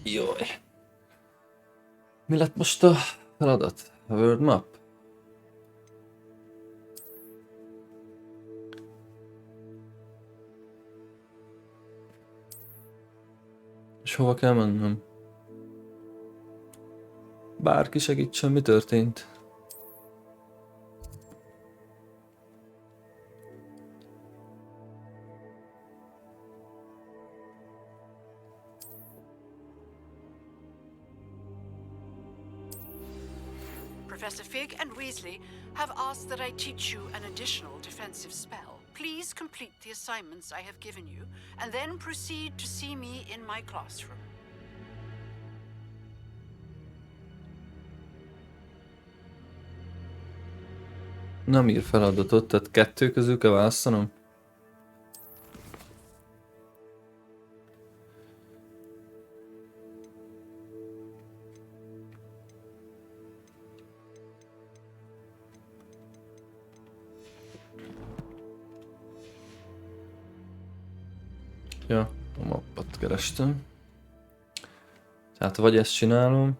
Jaj. Mi lett most a feladat? A World Map? És hova kell mennem? Bárki segítsen, mi történt? Professor Fig and Weasley have asked that I teach you an additional defensive spell. Please complete the assignments I have given you, and then proceed to see me in my classroom. Nem ír feladatot, tehát kettő közül kell választanom? Ja, a mappot kerestem. Tehát vagy ezt csinálom.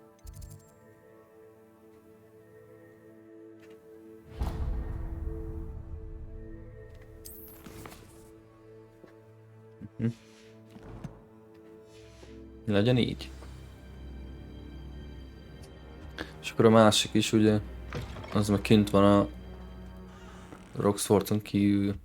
Legyen így. És akkor a másik is ugye, az meg kint van a Roxforton kívül.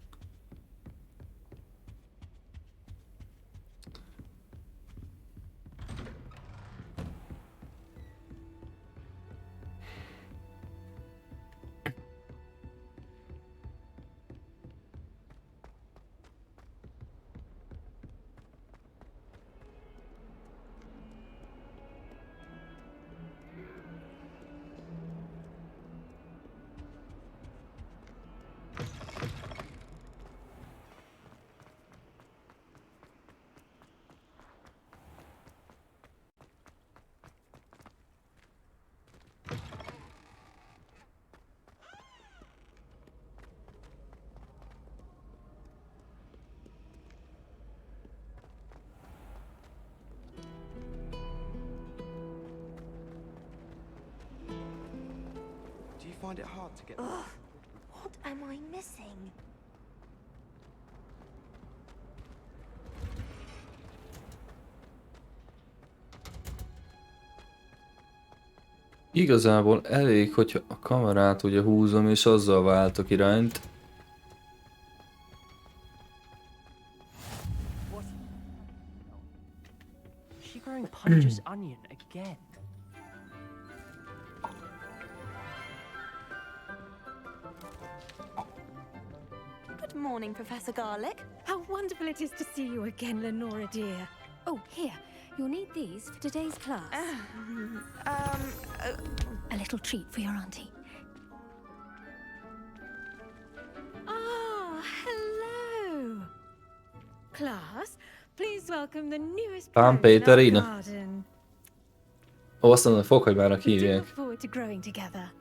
Do you find it hard to get... Ugh, what am I missing? Igazából elég, hogyha a kamerát ugye húzom és azzal váltok irányt. Is she growing Punch's onion again? Good morning, Professor Garlick. How wonderful it is to see you again, Lenora dear. Oh, here. You'll need these for today's class. A little treat for your auntie. Ah, hello. Class, please welcome the newest Pán plant in our Péterina. garden. Ó, azt mondom, fokhagymárnak We do hívják. look forward to growing together.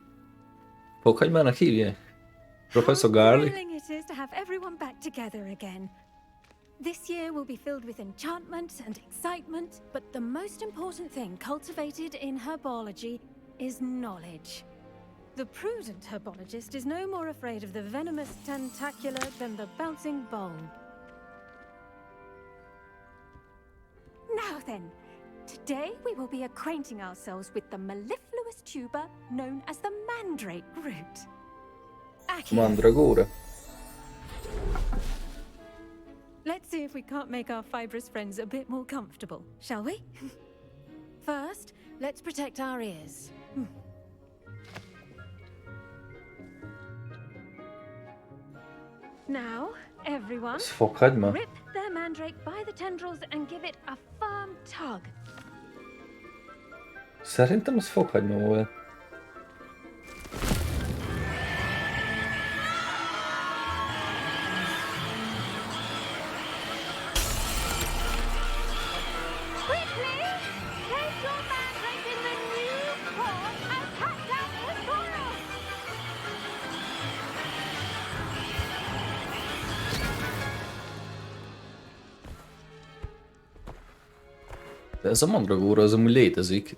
Fokhagymának hívják? Professor Garlic? Thrilling it is to have everyone back together again. This year will be filled with enchantment and excitement, but the most important thing cultivated in herbology is knowledge. The prudent herbologist is no more afraid of the venomous tentacular than the bouncing bulb. Now then, today we will be acquainting ourselves with the mellifluous tuber known as the mandrake root. Mandragora. Let's see if we can't make our fibrous friends a bit more comfortable, shall we? First, let's protect our ears. Now, everyone, Ez fokhagyma? rip their mandrake by the tendrils and give it a firm tug. Szerintem az fokhagyma volt. Quickly! Place your mandrake in the new pot and cut down the soil! De ez a mandragóra az amúgy létezik.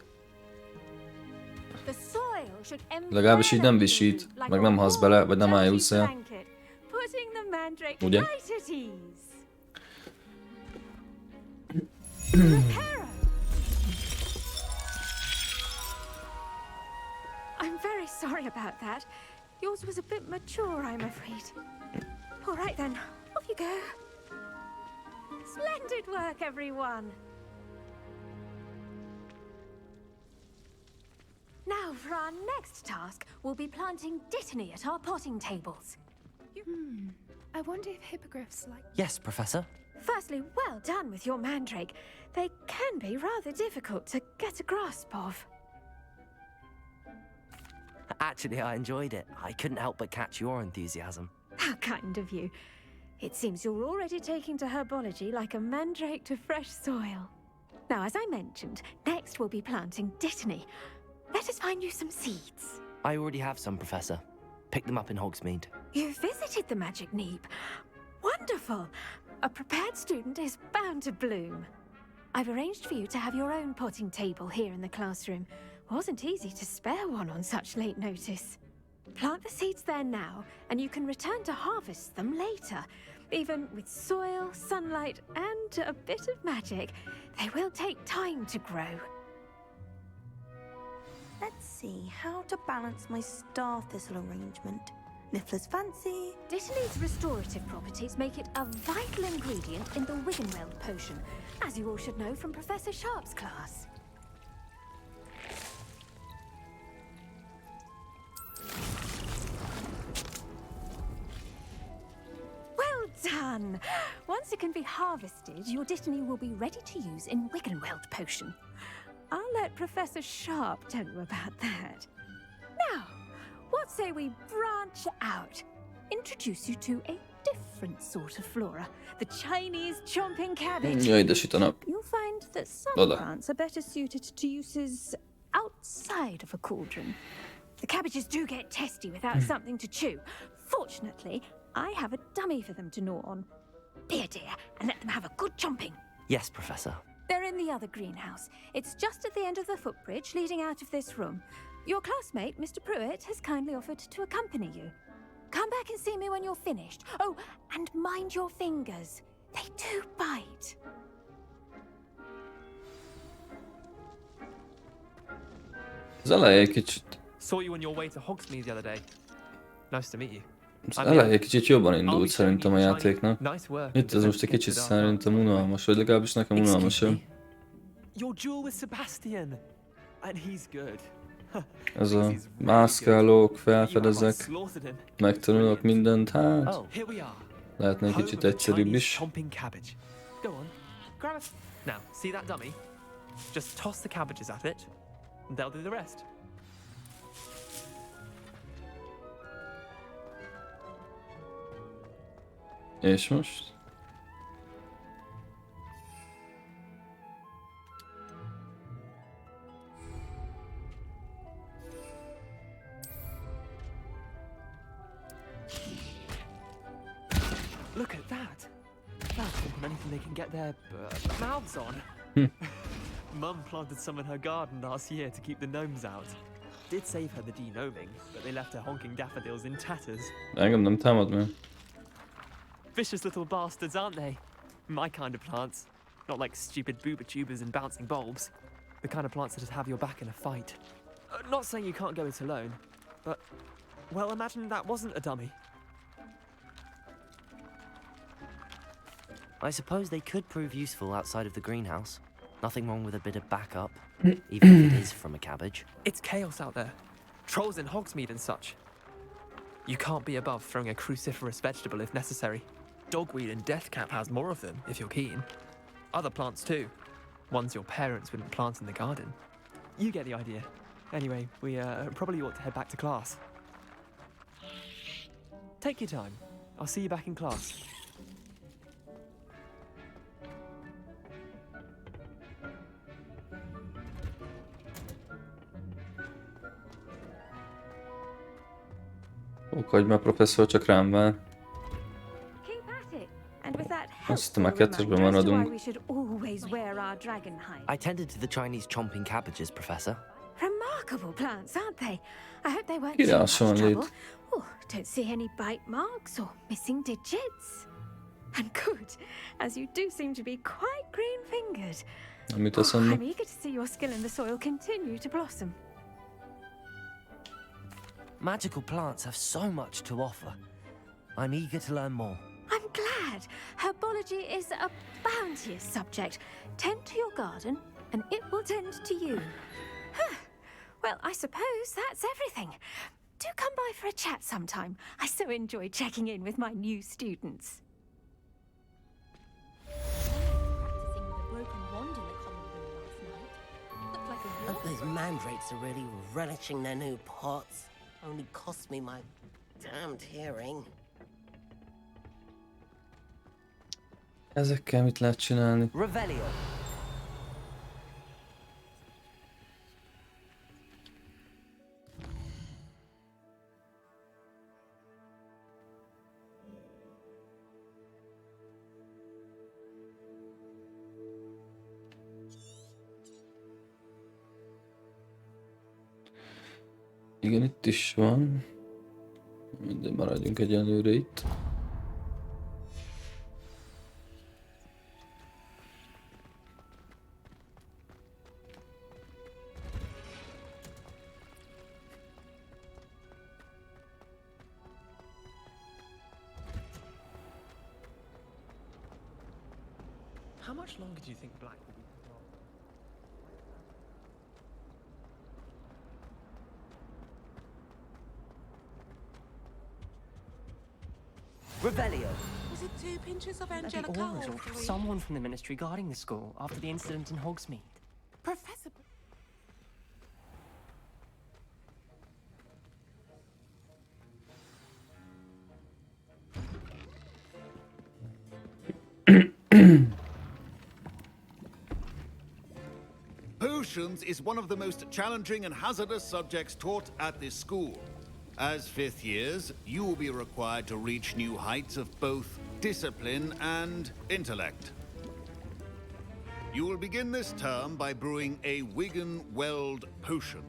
The soil should Legalábbis így nem visít, meg nem hasz bele, vagy nem ájulsz el. putting the mandrake Ugye? right at ease. Reparo. I'm very sorry about that. Yours was a bit mature, I'm afraid. All right then, off you go. Splendid work, everyone. Now, for our next task, we'll be planting dittany at our potting tables. I wonder if hippogriffs like... Yes, Professor. Firstly, well done with your mandrake. They can be rather difficult to get a grasp of. Actually, I enjoyed it. I couldn't help but catch your enthusiasm. How kind of you. It seems you're already taking to herbology like a mandrake to fresh soil. Now, as I mentioned, next we'll be planting dittany. Let us find you some seeds. I already have some, Professor. Picked them up in Hogsmeade. You visited the Magic Neep. Wonderful. A prepared student is bound to bloom. I've arranged for you to have your own potting table here in the classroom. Wasn't easy to spare one on such late notice. Plant the seeds there now, and you can return to harvest them later. Even with soil, sunlight, and a bit of magic, they will take time to grow. Let's see how to balance my star thistle arrangement. Niffler's fancy. Dittany's restorative properties make it a vital ingredient in the Wiggenweld potion, as you all should know from Professor Sharp's class. Well done! Once it can be harvested, your dittany will be ready to use in Wiggenweld potion. I'll let Professor Sharp tell you about that. Now, what say we branch out? Introduce you to a different sort of flora, the Chinese chomping cabbage. Ja, édesítanak. You'll find that some Oda. plants are better suited to uses outside of a cauldron. The cabbages do get testy without something to chew. Fortunately, I have a dummy for them to gnaw on. Be a dear and let them have a good chomping. Yes, Professor. They're in the other greenhouse. It's just at the end of the footbridge leading out of this room. Your classmate, Mr. Pruitt, has kindly offered to accompany you. Come back and see me when you're finished. Oh, and mind your fingers. They do bite. Az eleje kicsit... Saw you on your way to Hogsmeade the other day. Nice to meet you. Az eleje kicsit jobban indult szerintem a játéknak. Itt ez most egy kicsit szerintem unalmas, vagy legalábbis nekem unalmasabb. Your duel with Sebastian, and he's good. Ez a mászkálok, felfedezek, megtanulok mindent, hát... Lehetne egy kicsit egyszerűbb is. Go on, grab it. Now, see that dummy? Just toss the cabbages at it, and they'll do the rest. És most? that? That's thinking anything they can get their mouths on. Mum planted some in her garden last year to keep the gnomes out. Did save her the de-gnoming, but they left her honking daffodils in tatters. Engem nem támad meg. Vicious little bastards, aren't they? My kind of plants. Not like stupid booba tubers and bouncing bulbs. The kind of plants that just have your back in a fight. Not saying you can't go it alone, but, well, imagine that wasn't a dummy. I suppose they could prove useful outside of the greenhouse. Nothing wrong with a bit of backup, even if it is from a cabbage. It's chaos out there. Trolls in Hogsmeade and such. You can't be above throwing a cruciferous vegetable if necessary. Dogweed and deathcap has more of them, if you're keen. Other plants too. Ones your parents wouldn't plant in the garden. You get the idea. Anyway, we probably ought to head back to class. Take your time. I'll see you back in class. Hogy már professzor csak rám vár. Keep at it. And with that Azt már helpful kettesben reminder as to why maradunk. we should always wear our dragon hide. I tended to the Chinese chomping cabbages, Professor. Remarkable plants, aren't they? I hope they weren't Kire too much hasonlít? trouble. Oh, don't see any bite marks or missing digits. And good, as you do seem to be quite green-fingered. Nem jut eszembe. I'm eager to see your skill in the soil continue to blossom. Magical plants have so much to offer. I'm eager to learn more. I'm glad. Herbology is a bounteous subject. Tend to your garden, and it will tend to you. Well, I suppose that's everything. Do come by for a chat sometime. I so enjoy checking in with my new students. Hope those mandrakes are really relishing their new pots. Only cost me my damned hearing. Ezekkel mit lehet csinálni? Revelio. Igen, itt is van. De maradjunk egyelőre itt. How much longer do you think Black will be? Revelio. Was it 2 pinches of The Angelica orders or or 3? someone from the ministry guarding the school after the incident in Hogsmeade. Professor... Potions is one of the most challenging and hazardous subjects taught at this school. As 5th years, you will be required to reach new heights of both discipline and intellect. You will begin this term by brewing a Wigan-Weld potion.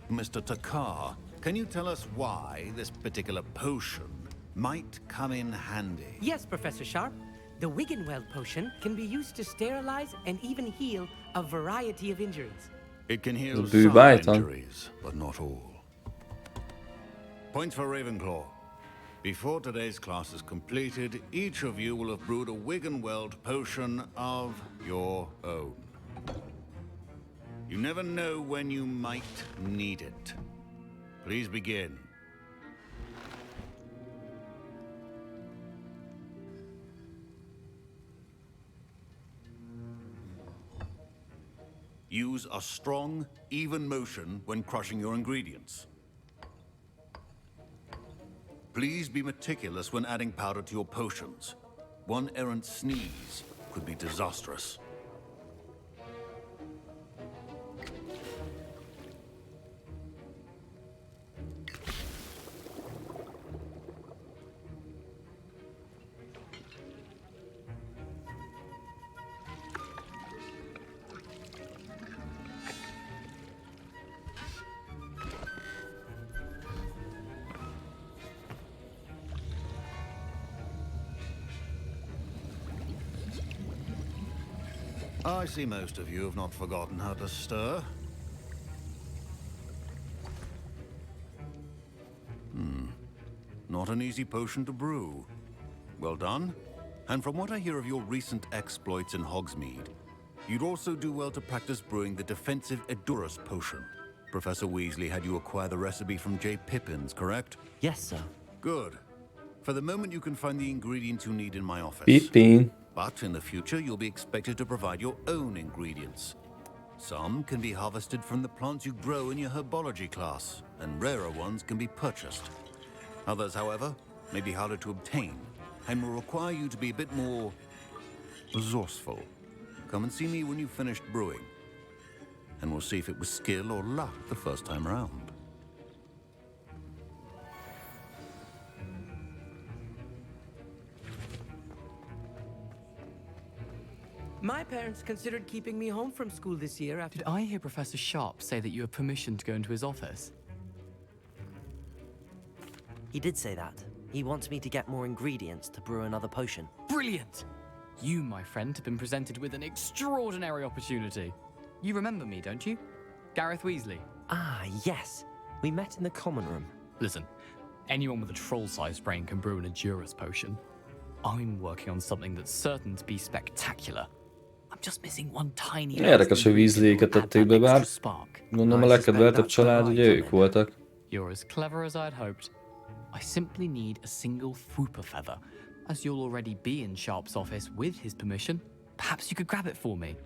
Mr. Takar, can you tell us why this particular potion might come in handy? Yes, Professor Sharp. The Wiggenweld potion can be used to sterilize and even heal a variety of injuries. It can heal Ez some bűvbájtan. injuries, but not all. Points for Ravenclaw. Before today's class is completed, each of you will have brewed a Wiggenweld potion of your own. You never know when you might need it. Please begin. Use a strong, even motion when crushing your ingredients. Please be meticulous when adding powder to your potions. One errant sneeze could be disastrous. I see most of you have not forgotten how to stir. Not an easy potion to brew. Well done. And from what I hear of your recent exploits in Hogsmeade, you'd also do well to practice brewing the defensive Edurus potion. Professor Weasley had you acquire the recipe from J. Pippins, correct? Yes, sir. Good. For the moment, you can find the ingredients you need in my office. Pippin. But in the future, you'll be expected to provide your own ingredients. Some can be harvested from the plants you grow in your herbology class, and rarer ones can be purchased. Others, however, may be harder to obtain, and will require you to be a bit more resourceful. Come and see me when you've finished brewing, and we'll see if it was skill or luck the first time around. My parents considered keeping me home from school this year after... Did I hear Professor Sharp say that you have permission to go into his office? He did say that. He wants me to get more ingredients to brew another potion. Brilliant! You, my friend, have been presented with an extraordinary opportunity. You remember me, don't you? Gareth Weasley. Ah, yes. We met in the common room. Listen, anyone with a troll-sized brain can brew an Edurus potion. I'm working on something that's certain to be spectacular. I'm just missing one tiny... Érdekes, hogy Weasley-ket tették be, bár gondolom a legkedveltebb család, ugye ők voltak. You're as clever as I'd hoped. I simply need a single Fwooper feather. As you'll already be in Sharp's office with his permission, perhaps you could grab it for me.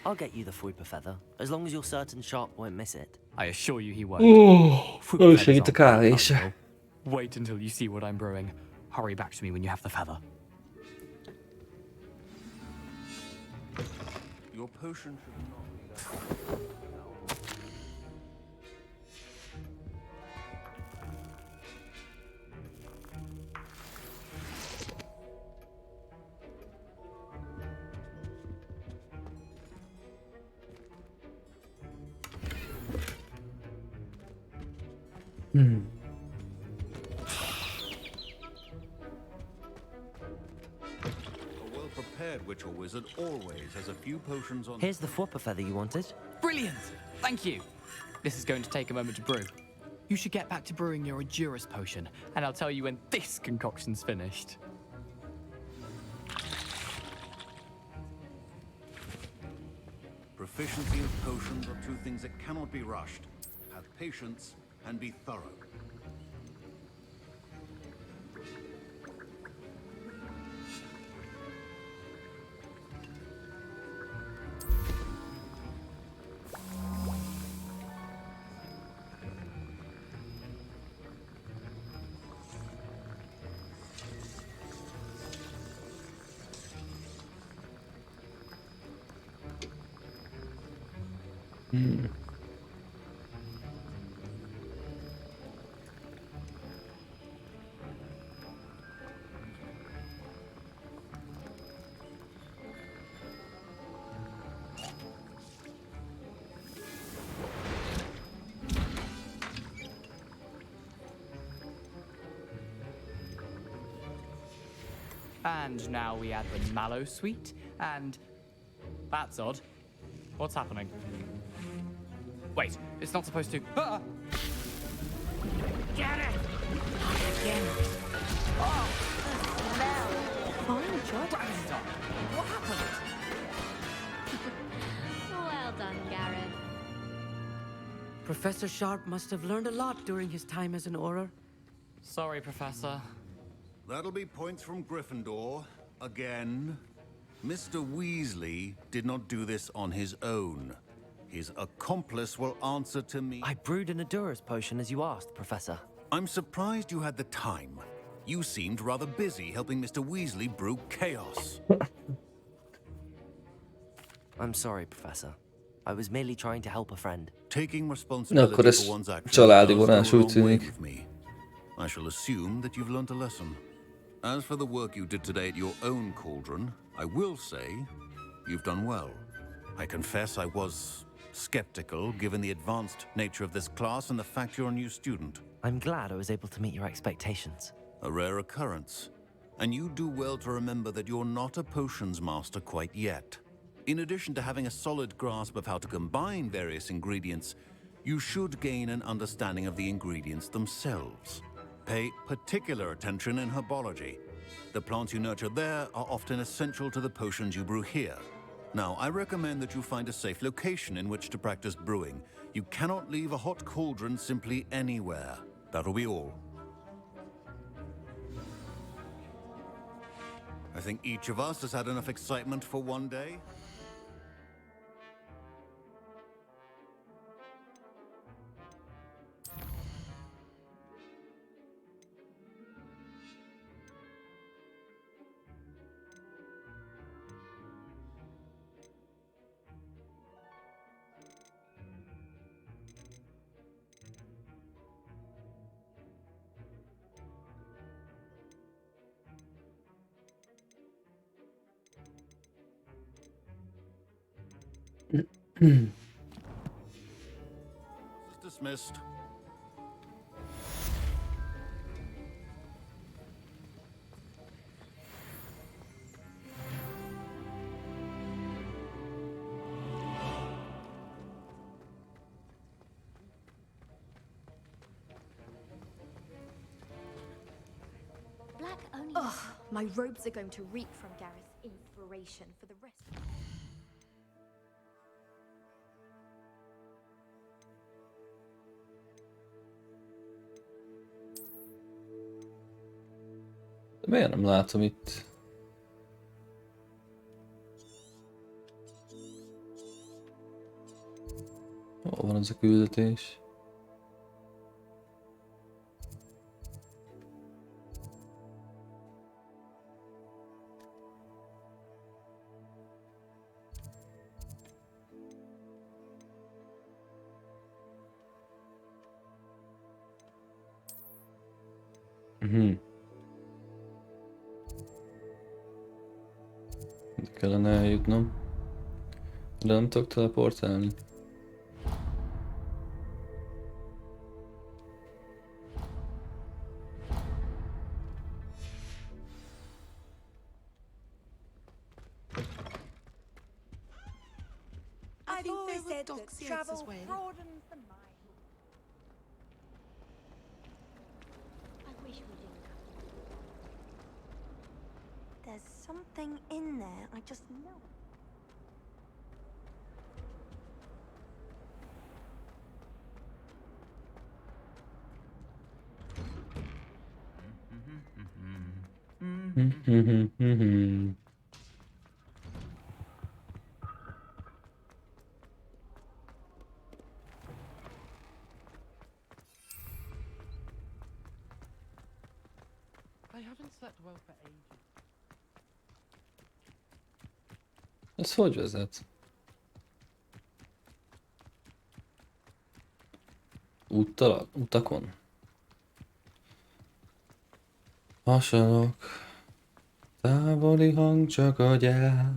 I'll get you the Fwooper feather, as long as you're certain Sharp won't miss it. I assure you he won't. Segít a kávés. Wait until you see what I'm brewing. Hurry back to me when you have the feather. Your potion should not be prepared witch or wizard always has a few potions on. Here's the Fwooper feather you wanted. Brilliant! Thank you. This is going to take a moment to brew. You should get back to brewing your Edurus potion, and I'll tell you when this concoction's finished. Proficiency in potions are two things that cannot be rushed. Have patience and be thorough. And now we add the mallow sweet, and... That's odd. What's happening? Wait, it's not supposed to... Ah! Get it! Again. Oh, fine job. Stop. What happened? Well done, Gareth. Professor Sharp must have learned a lot during his time as an Auror. Sorry, Professor. That'll be points from Gryffindor. Again. Mr. Weasley did not do this on his own. His accomplice will answer to me. I brewed an Edurus potion as you asked, Professor. I'm surprised you had the time. You seemed rather busy helping Mr. Weasley brew chaos. I'm sorry, Professor. I was merely trying to help a friend. Taking Na, responsibility akkor ez for one's actions családi does go a vonás, úgy long way tűnik. with me. I shall assume that you've learnt a lesson. As for the work you did today at your own cauldron, I will say you've done well. I confess I was skeptical given the advanced nature of this class and the fact you're a new student. I'm glad I was able to meet your expectations. A rare occurrence. and you do well to remember that you're not a potions master quite yet. In addition to having a solid grasp of how to combine various ingredients, you should gain an understanding of the ingredients themselves. Pay particular attention in herbology. The plants you nurture there are often essential to the potions you brew here. Now, I recommend that you find a safe location in which to practice brewing. You cannot leave a hot cauldron simply anywhere. That'll be all. I think each of us has had enough excitement for one day. Dismissed. Ugh, my robes are going to reek from Gareth's inspiration for the rest. De miért nem látom itt? Hol van ez a küldetés? Ide kellene eljutnom. De nem tudok teleportálni. I've always said that travel broadens the mind. I wish we didn't come. There's something in there, I just know it. I haven't slept well for ages. Ez hogy vezet? Utakon? Hasalok, távoli hang csak a gyász.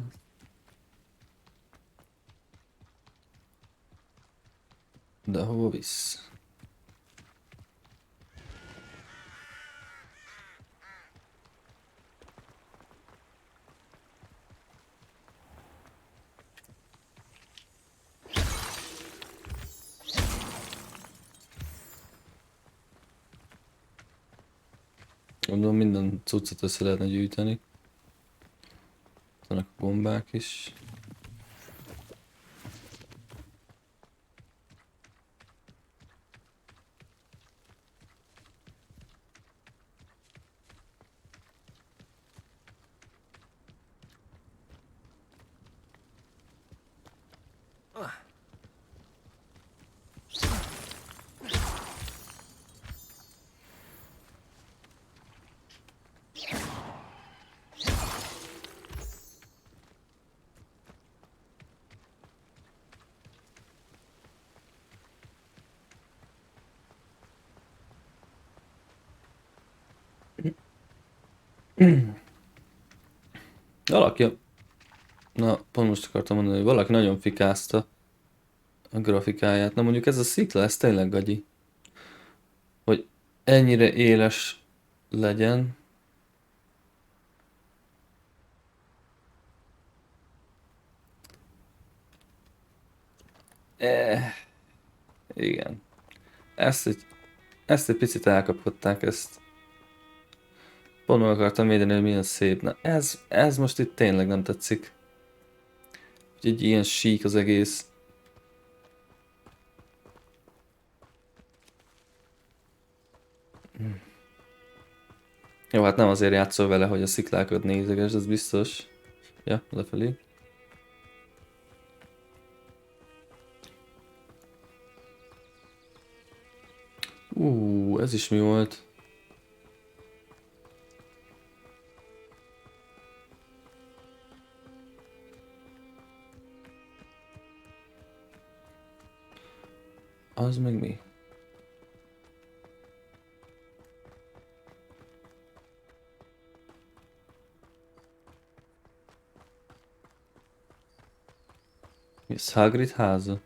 De hova visz? Gondolom minden cuccot össze lehetne gyűjteni. Vannak a gombák is. Valaki, na pont most akartam mondani, hogy valaki nagyon fikázta a grafikáját. Na mondjuk ez a szikla, ez tényleg gagyi. Hogy ennyire éles legyen. Igen. Ezt egy picit elkapkodták, ezt. Pont meg akartam védeni, hogy milyen szép. Na ez most itt tényleg nem tetszik. Egy ilyen sík az egész. Jó, hát nem azért játszol vele, hogy a sziklákat nézeges, ez biztos. Ja, lefelé. Ez is mi volt? Az meg mi? Ez Hagrid háza.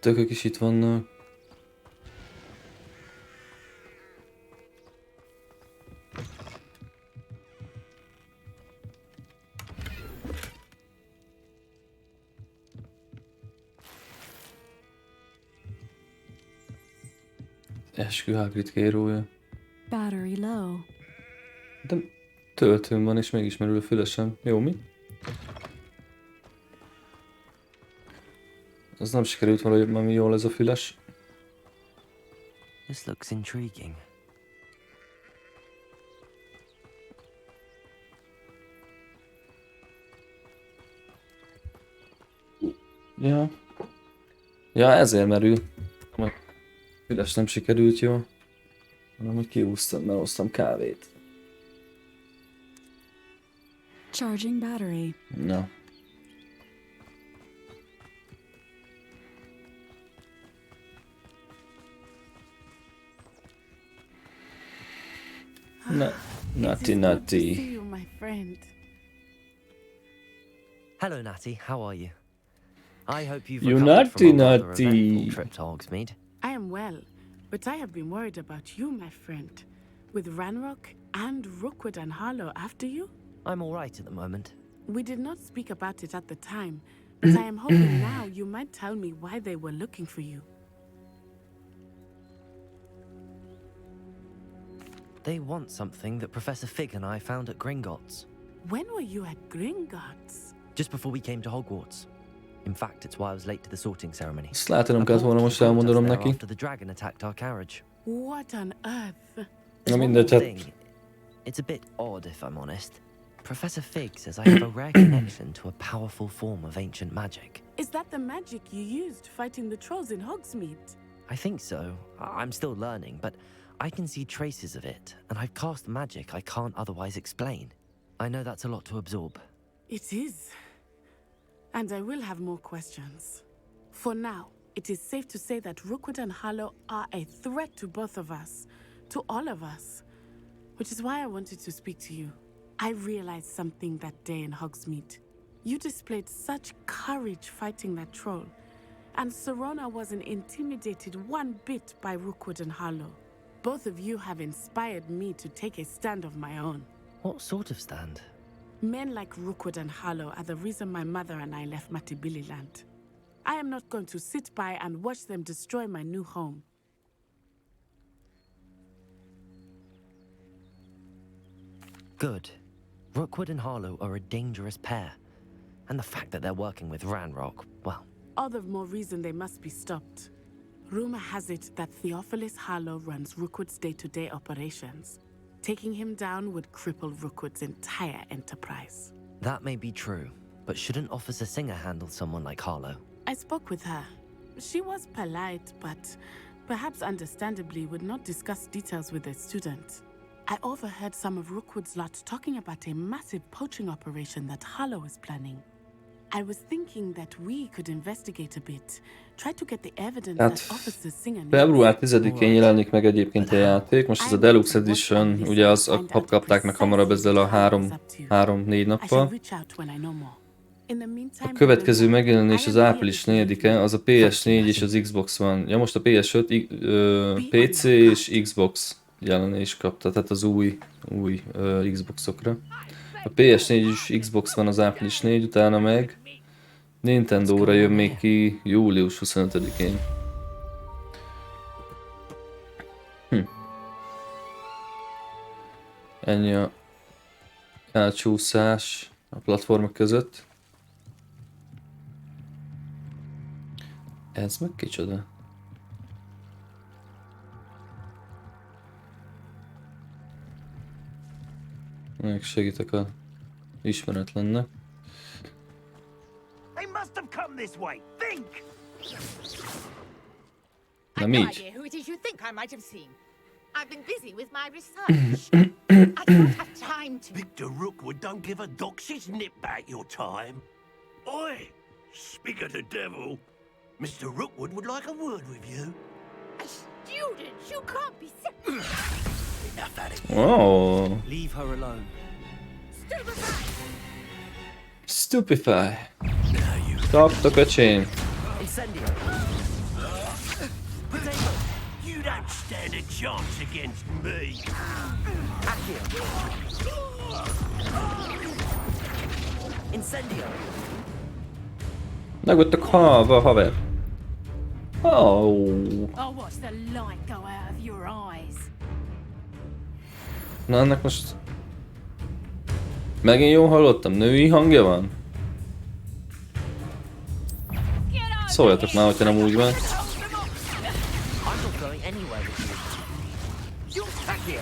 Tökök is itt vannak. Eskü Hagrid kérója. Battery low. De töltőm van és mégis merül a fülesem. Jó, mi? Ez nem sikerült valami jól ez a füles. This looks intriguing. Ja. Ja, ezért merül. A füles nem sikerült jól. Hanem, hogy kiúztam, mert hoztam kávét. Charging battery. Na. Natty. See you, my friend. Hello, Natty. How are you? I hope you've You recovered from a rather Natty. eventful trip to Hogsmeade. I am well, but I have been worried about you, my friend. With Ranrock and Rookwood and Harlow after you? I'm all right at the moment. We did not speak about it at the time, but I am hoping now you might tell me why they were looking for you. They want something that Professor Fig and I found at Gringotts. When were you at Gringotts? Just before we came to Hogwarts. In fact, it's why I was late to the sorting ceremony. Ezt lehet, hogy nem kellett volna most elmondanom neki. After the dragon attacked our carriage. What on earth? Na mindegy, hát... It's a bit odd, if I'm honest. Professor Fig says I have a rare connection to a powerful form of ancient magic. Is that the magic you used fighting the trolls in Hogsmeade? I think so. I'm still learning, but I can see traces of it, and I've cast magic I can't otherwise explain. I know that's a lot to absorb. It is. And I will have more questions. For now, it is safe to say that Rookwood and Harlow are a threat to both of us, to all of us. Which is why I wanted to speak to you. I realized something that day in Hogsmeade. You displayed such courage fighting that troll, and Serona wasn't intimidated one bit by Rookwood and Harlow. Both of you have inspired me to take a stand of my own. What sort of stand? Men like Rookwood and Harlow are the reason my mother and I left Matibili land. I am not going to sit by and watch them destroy my new home. Good. Rookwood and Harlow are a dangerous pair. And the fact that they're working with Ranrock, well... All the more reason they must be stopped. Rumor has it that Theophilus Harlow runs Rookwood's day-to-day operations. Taking him down would cripple Rookwood's entire enterprise. That may be true, but shouldn't Officer Singer handle someone like Harlow? I spoke with her. She was polite, but perhaps understandably would not discuss details with a student. I overheard some of Rookwood's lot talking about a massive poaching operation that Harlow is planning. I was thinking that we could investigate a bit, try to get the evidence that Officer Singer needs. Február 10-én jelenik meg egyébként a játék, most ez a Deluxe Edition, ugye az kapták meg hamarabb ezzel a 3-4 nappal. A következő megjelenés az április 4-e, az a PS4 és az Xbox van. Ja, most a PS5, PC és Xbox jelenés kapta, tehát az új Xboxokra. A PS4 és Xbox van az április 4, utána meg Nintendo-ra jön még ki július 25-én. Ennyi a elcsúszás a platformok között. Ez meg kicsoda? Még segítek a ismeretlennek. They must have come this way. Think! Nem No így. idea who it is you think I might have seen. I've been busy with my research. I don't have time to. Victor Rookwood don't give a doxy's nip back your time. Oi! Speak of the devil. Mr. Rookwood would like a word with you. A student? You can't be serious. Enough at it. Oh. Leave her alone. Stupefy. Kaptok, öcsém. Incendio. You don't stand a chance against me. Accio. Incendio. Megvettek haver. Oh. Oh, watch the light go out of your eyes. Na, ennek most... Megint jól hallottam, női hangja van? Szóljatok már, hogyha nem úgy van. I'm not going anywhere with you. You Accio.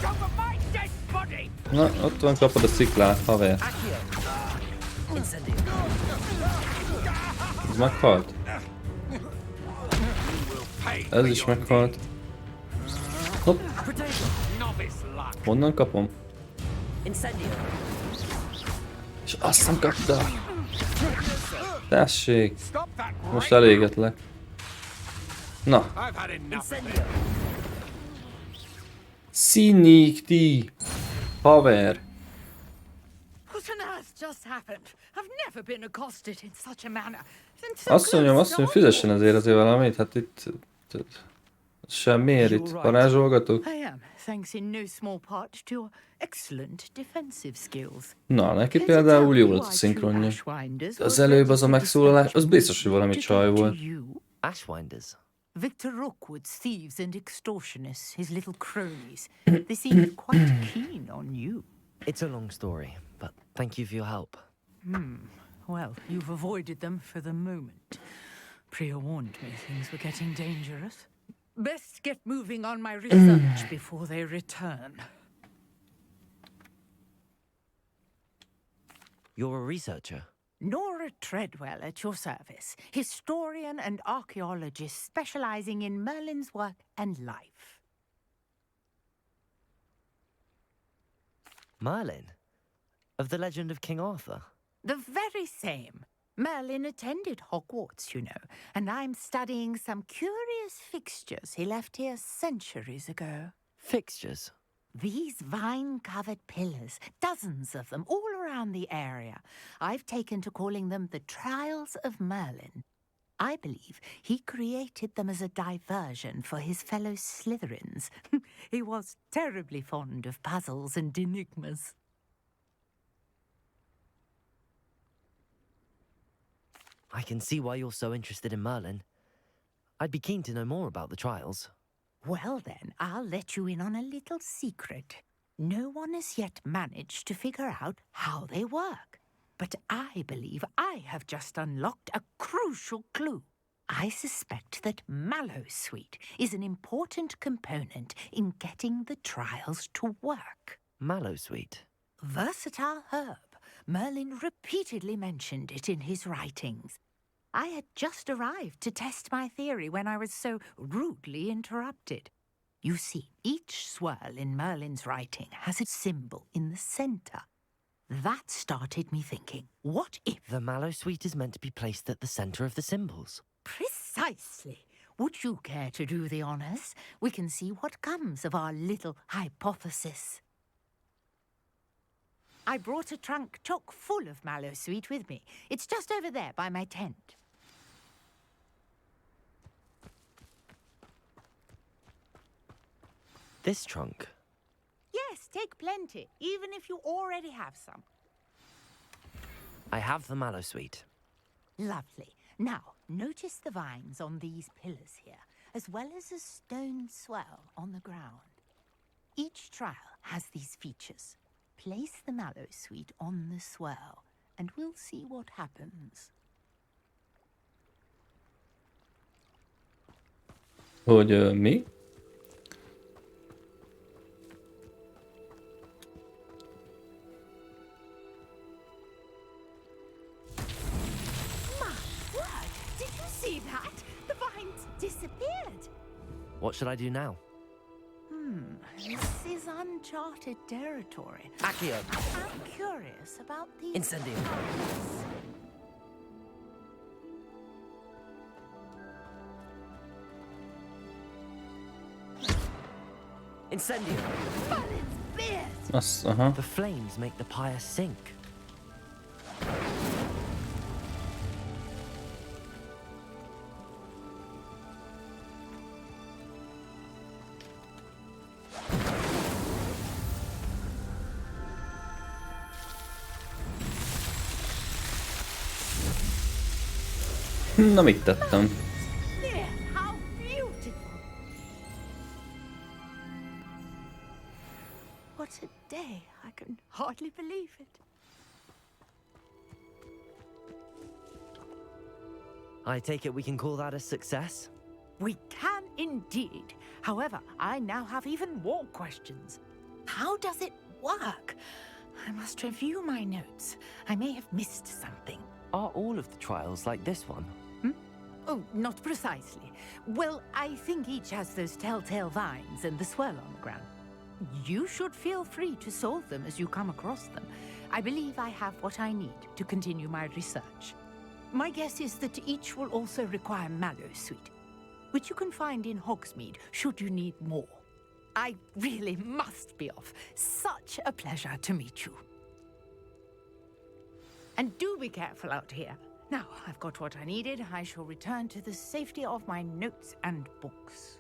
Get over my dead body. Na, ott van, kapod a sziklát, haver. Accio. Incendio. Ez meghalt? Ez is meghalt. Hopp. Honnan kapom? Incendio. És azt nem kapta. Tessék. Most elégetlek. Na. Incendio. Színikti. Haver. What on earth just happened? I've never been accosted in such a manner. Azt mondjam, fizessen azért valamit, hát itt... Semmiért itt varázsolgatok. I am, thanks in no small part to your excellent defensive skills. Na, neki például jó volt a szinkronja. Az előbb az a megszólalás, az biztos, hogy valami csaj volt. Ashwinders? Victor Rookwood's thieves and extortionists, his little cronies. They seemed quite keen on you. It's a long story, but thank you for your help. Well, you've avoided them for the moment. Priya warned me things were getting dangerous. Best get moving on my research before they return. You're a researcher? Nora Treadwell at your service, historian and archaeologist specializing in Merlin's work and life. Merlin? Of the legend of King Arthur? The very same. Merlin attended Hogwarts, you know, and I'm studying some curious fixtures he left here centuries ago. Fixtures? These vine-covered pillars, dozens of them, all around the area. I've taken to calling them the Trials of Merlin. I believe he created them as a diversion for his fellow Slytherins. He was terribly fond of puzzles and enigmas. I can see why you're so interested in Merlin. I'd be keen to know more about the trials. Well then, I'll let you in on a little secret. No one has yet managed to figure out how they work. But I believe I have just unlocked a crucial clue. I suspect that Mallowsweet is an important component in getting the trials to work. Mallowsweet? Versatile herb. Merlin repeatedly mentioned it in his writings. I had just arrived to test my theory when I was so rudely interrupted. You see, each swirl in Merlin's writing has a symbol in the center. That started me thinking, what if... The Mallowsweet is meant to be placed at the center of the symbols. Precisely. Would you care to do the honors? We can see what comes of our little hypothesis. I brought a trunk chock full of Mallowsweet with me. It's just over there by my tent. This trunk? Yes, Take plenty, even if you already have some. I have the mallow sweet. Lovely. Now, notice the vines on these pillars here, as well as a stone swell on the ground. Each trial has these features. Place the mallow sweet on the swell, and we'll see what happens. Hogy mi? Did you see that? The vines disappeared. What should I do now? This is uncharted territory. Accio! I'm curious about these... Incendio! Incendio! But it's fierce! Azt, The flames make the pyre sink. Na, mit tettem? How beautiful! What a day. I can hardly believe it. I take it we can call that a success? We can indeed. However, I now have even more questions. How does it work? I must review my notes. I may have missed something. Are all of the trials like this one? Oh, not precisely. Well, I think each has those telltale vines and the swirl on the ground. You should feel free to solve them as you come across them. I believe I have what I need to continue my research. My guess is that each will also require mallow sweet, which you can find in Hogsmeade should you need more. I really must be off. Such a pleasure to meet you. And do be careful out here. Now, I've got what I needed. I shall return to the safety of my notes and books.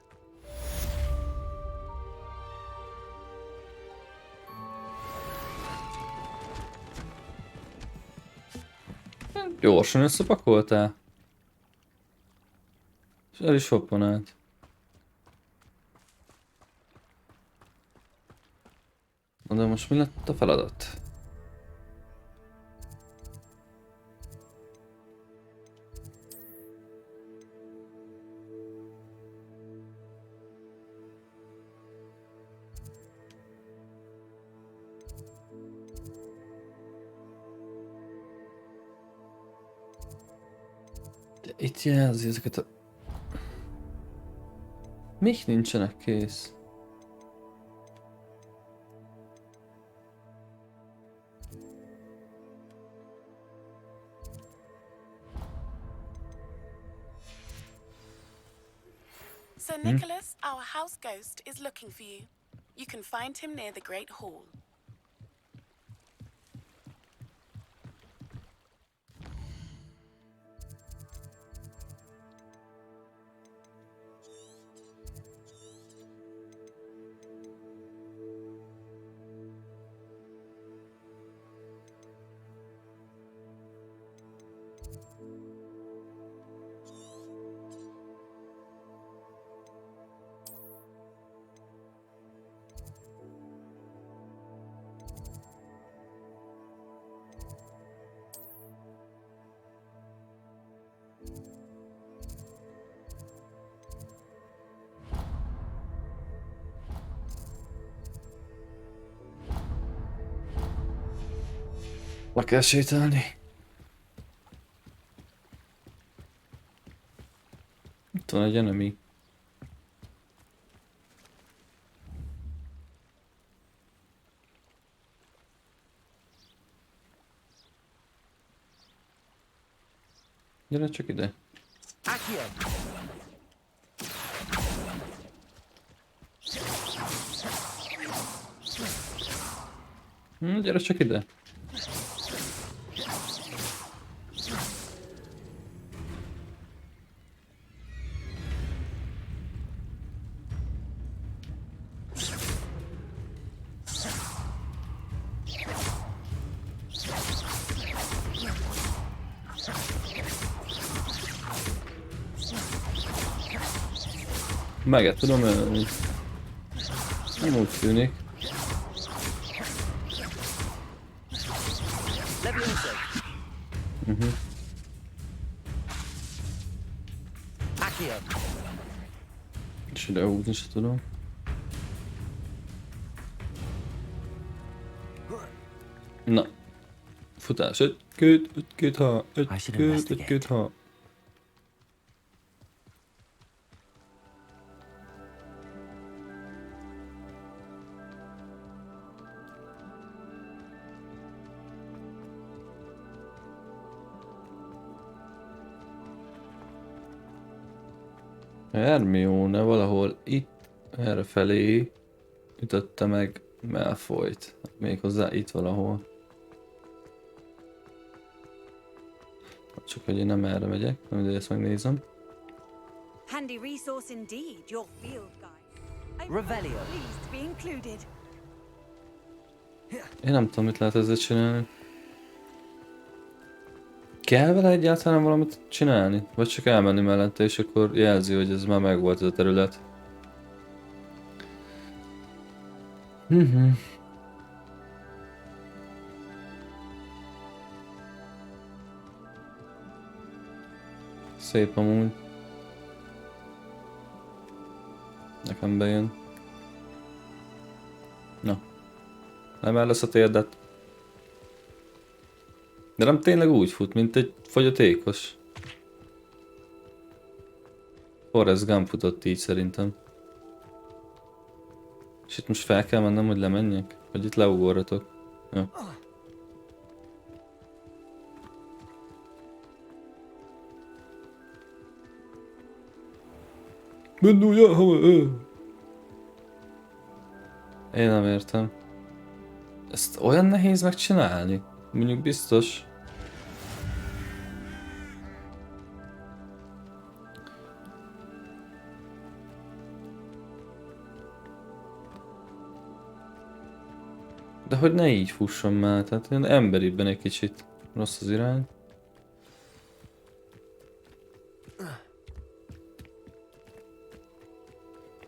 Gyorsan összepakoltál? És el is hopponált. Na de most mi lett a feladat? De itt jelzi ezeket a... Mik nincsenek kész? Sir Nicholas, our house ghost, is looking for you. You can find him near the Great Hall. Le kell sétálni. Itt van egy enemy. Gyere csak ide. Gyere csak ide. Meget tudom ölni. Nem úgy tűnik. És ide húzni se tudom. Na. Futás. 1-2, ha. 1-2, ha. Hermione valahol itt, errefelé ütötte meg Malfoyt. Méghozzá itt valahol. Csak hogy én nem erre megyek, de ezt megnézem. Handy resource indeed, your field guide. Revelio. Pleased to be included. Én nem tudom, mit lehet ezzel csinálni. Kell vele egyáltalán valamit csinálni? Vagy csak elmenni mellette, és akkor jelzi, hogy ez már megvolt ez a terület. Szép amúgy. Nekem bejön. Na. Nem el lesz a térdet. De nem tényleg úgy fut, mint egy fogyatékos. Forrest Gump futott így szerintem. És itt most fel kell mennem, hogy lemenjek? Vagy itt leugorratok? Jó. Én nem értem. Ezt olyan nehéz megcsinálni? Mondjuk biztos. De hogy ne így fusson már, tehát ilyen emberibben egy kicsit. Rossz az irány.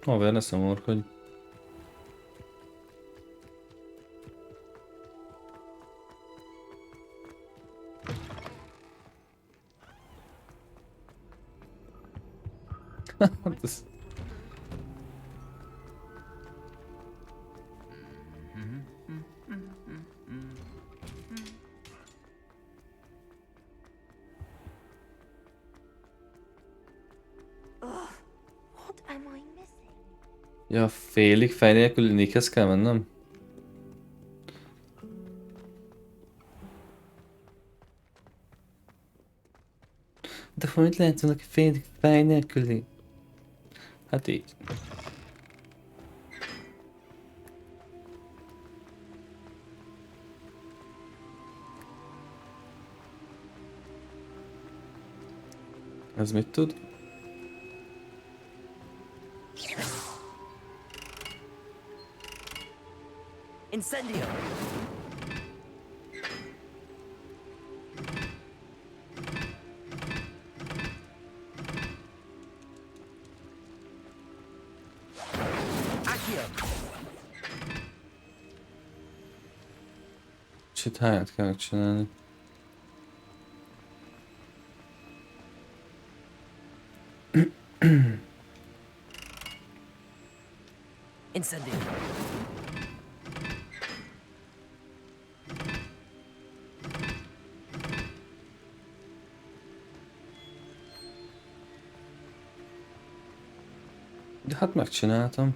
Haver, ne szomorkodj. Ez... What am I missing? Ja, félig fej nélküli Nickhez kell mennem? De hogy lehet valaki félig fej nélküli? Hát így. Ez mit tud? Incendio. Kicsit háját kell megcsinálni. Incendio. De hát megcsináltam.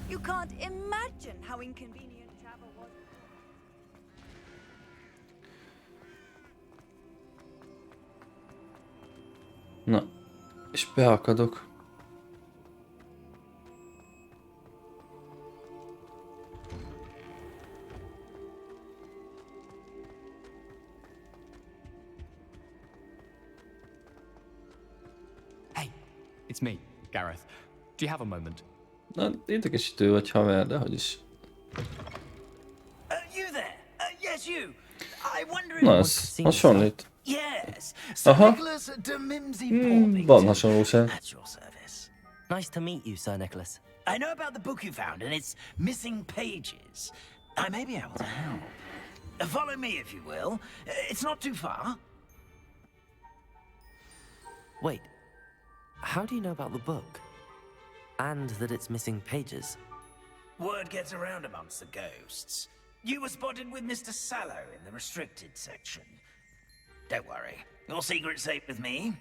You can't imagine how inconvenient travel was. Na, és beakadok. It's me, Gareth. Do you have a moment? Na, érdekesítő vagy haver, de hogy is. You there? Yes, you. I wonder if Na, ez hasonlít. Yeah, Yes, Sir Aha. Nicholas de Mimsy Van Porthington. hasonlóság. At your service. Nice to meet you, Sir Nicholas. I know about the book you found and its missing pages. I may be able to help. Follow me, if you will. It's not too far. Wait, how do you know about the book? And that it's missing pages? Word gets around amongst the ghosts. You were spotted with Mr. Sallow in the restricted section. Don't worry, your secret's safe with me.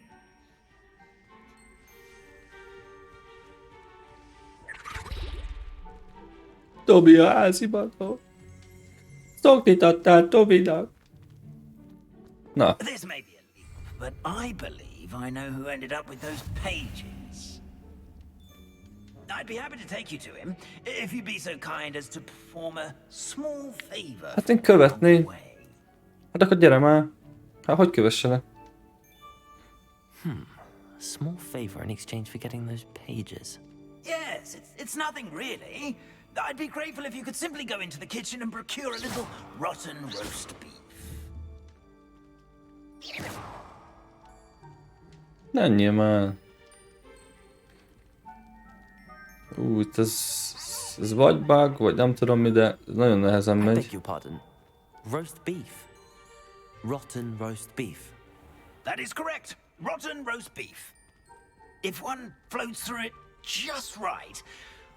Tobi a házibató. Szoknit adtál Tobinak. Na. This may be a leap, but I believe I know who ended up with those pages. I'd be happy to take you to him, if you'd be so kind as to perform a small favor. Hát én követni. Hát akkor gyere már. Hát hogy kövesselek? A small favor in exchange for getting those pages. Yes, it's nothing really. I'd be grateful if you could simply go into the kitchen and procure a little rotten roast beef. Menjél már. Itt ez vagy bug, vagy nem tudom mi, de ez nagyon nehezen I beg megy. your pardon. Roast beef. Rotten roast beef. That is correct. Rotten roast beef. If one floats through it just right,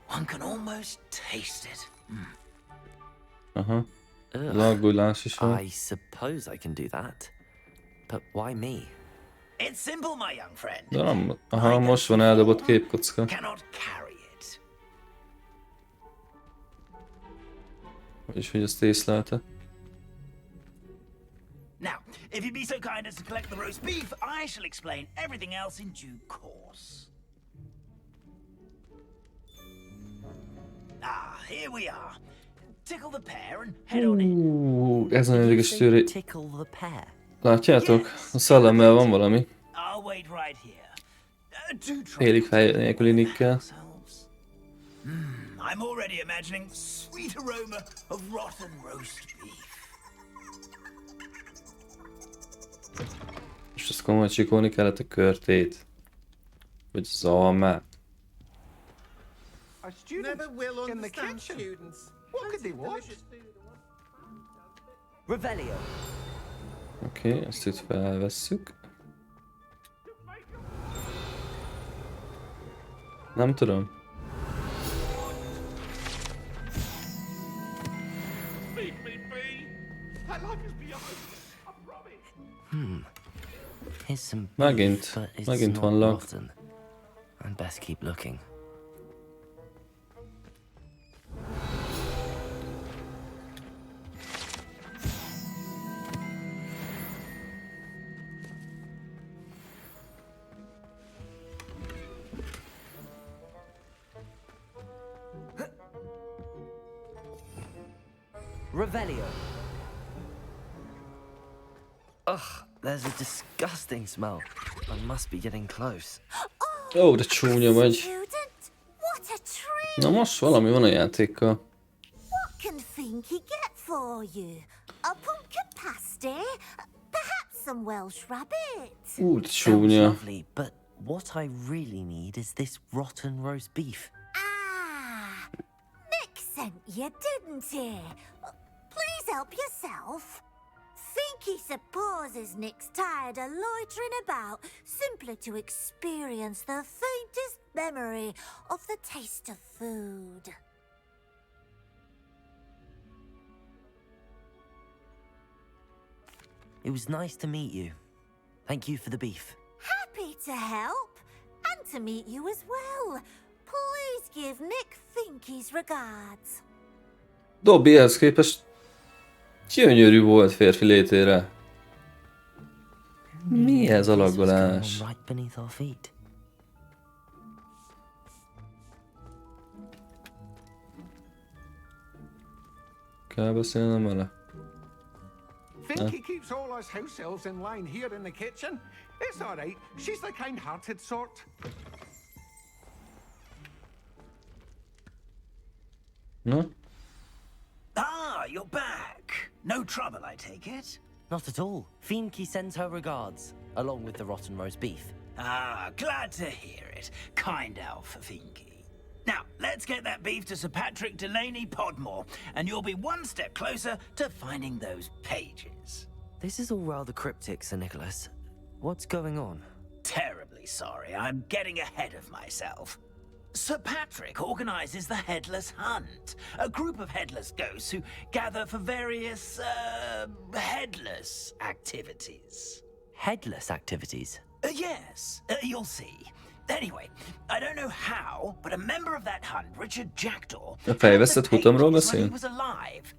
one can almost taste it. Aha. Zagulás is van. I suppose I can do that. But why me? It's simple, my young friend. De nem, aha, most van eldobott képkocka. Cannot carry it. Vagyis, hogy ezt észlelte. Now, if you'd be so kind as to collect the roast beef, I shall explain everything else in due course. Ah, here we are. Tickle the pear and head on in. Ez nagyon érdekes tűri. Tickle the pear. Látjátok? A szellemmel van valami. I'll wait right here. Félig fej nélküli nikkel. I'm already imagining the sweet aroma of rotten roast beef. És azt komoly csikolni kellett a körtét. Vagy az almát. Our students in the kitchen. What could they want? Revelio. Oké, ezt itt felvesszük. Nem tudom. Here's some Megint, beef, but it's megint not van lag. rotten. I'd best keep looking. Revelio. Ugh, there's a disgusting smell. I must be getting close. Ó, de csúnya vagy. Na most valami van a játékkal. What can Finky get for you? A pumpkin pasty? Perhaps some Welsh rabbit? De Sounds csúnya. lovely, but what I really need is this rotten roast beef. Nick sent you, didn't he? Please help yourself. Finky supposes Nick's tired of loitering about simply to experience the faintest memory of the taste of food. It was nice to meet you. Thank you for the beef. Happy to help, and to meet you as well. Please give Nick Finky's regards. Dobby ehhez képest gyönyörű volt férfi létére. Mi ez a laggolás? Right beneath our feet. Kell beszélnem vele? Finky keeps all us house elves in line here in the kitchen. It's all right. She's the kind-hearted sort. Na? Ah, you're back. No trouble, I take it. Not at all. Fienke sends her regards, along with the rotten roast beef. Ah, glad to hear it. Kind elf, Fienke. Now, let's get that beef to Sir Patrick Delaney Podmore, and you'll be one step closer to finding those pages. This is all rather cryptic, Sir Nicholas. What's going on? Terribly sorry, I'm getting ahead of myself. Sir Patrick organizes the Headless Hunt, a group of headless ghosts who gather for various, headless activities. Headless activities? Yes, you'll see. Anyway, I don't know how, but a member of that hunt, Richard Jackdaw, A fejvesztett futamról when he beszél? was alive.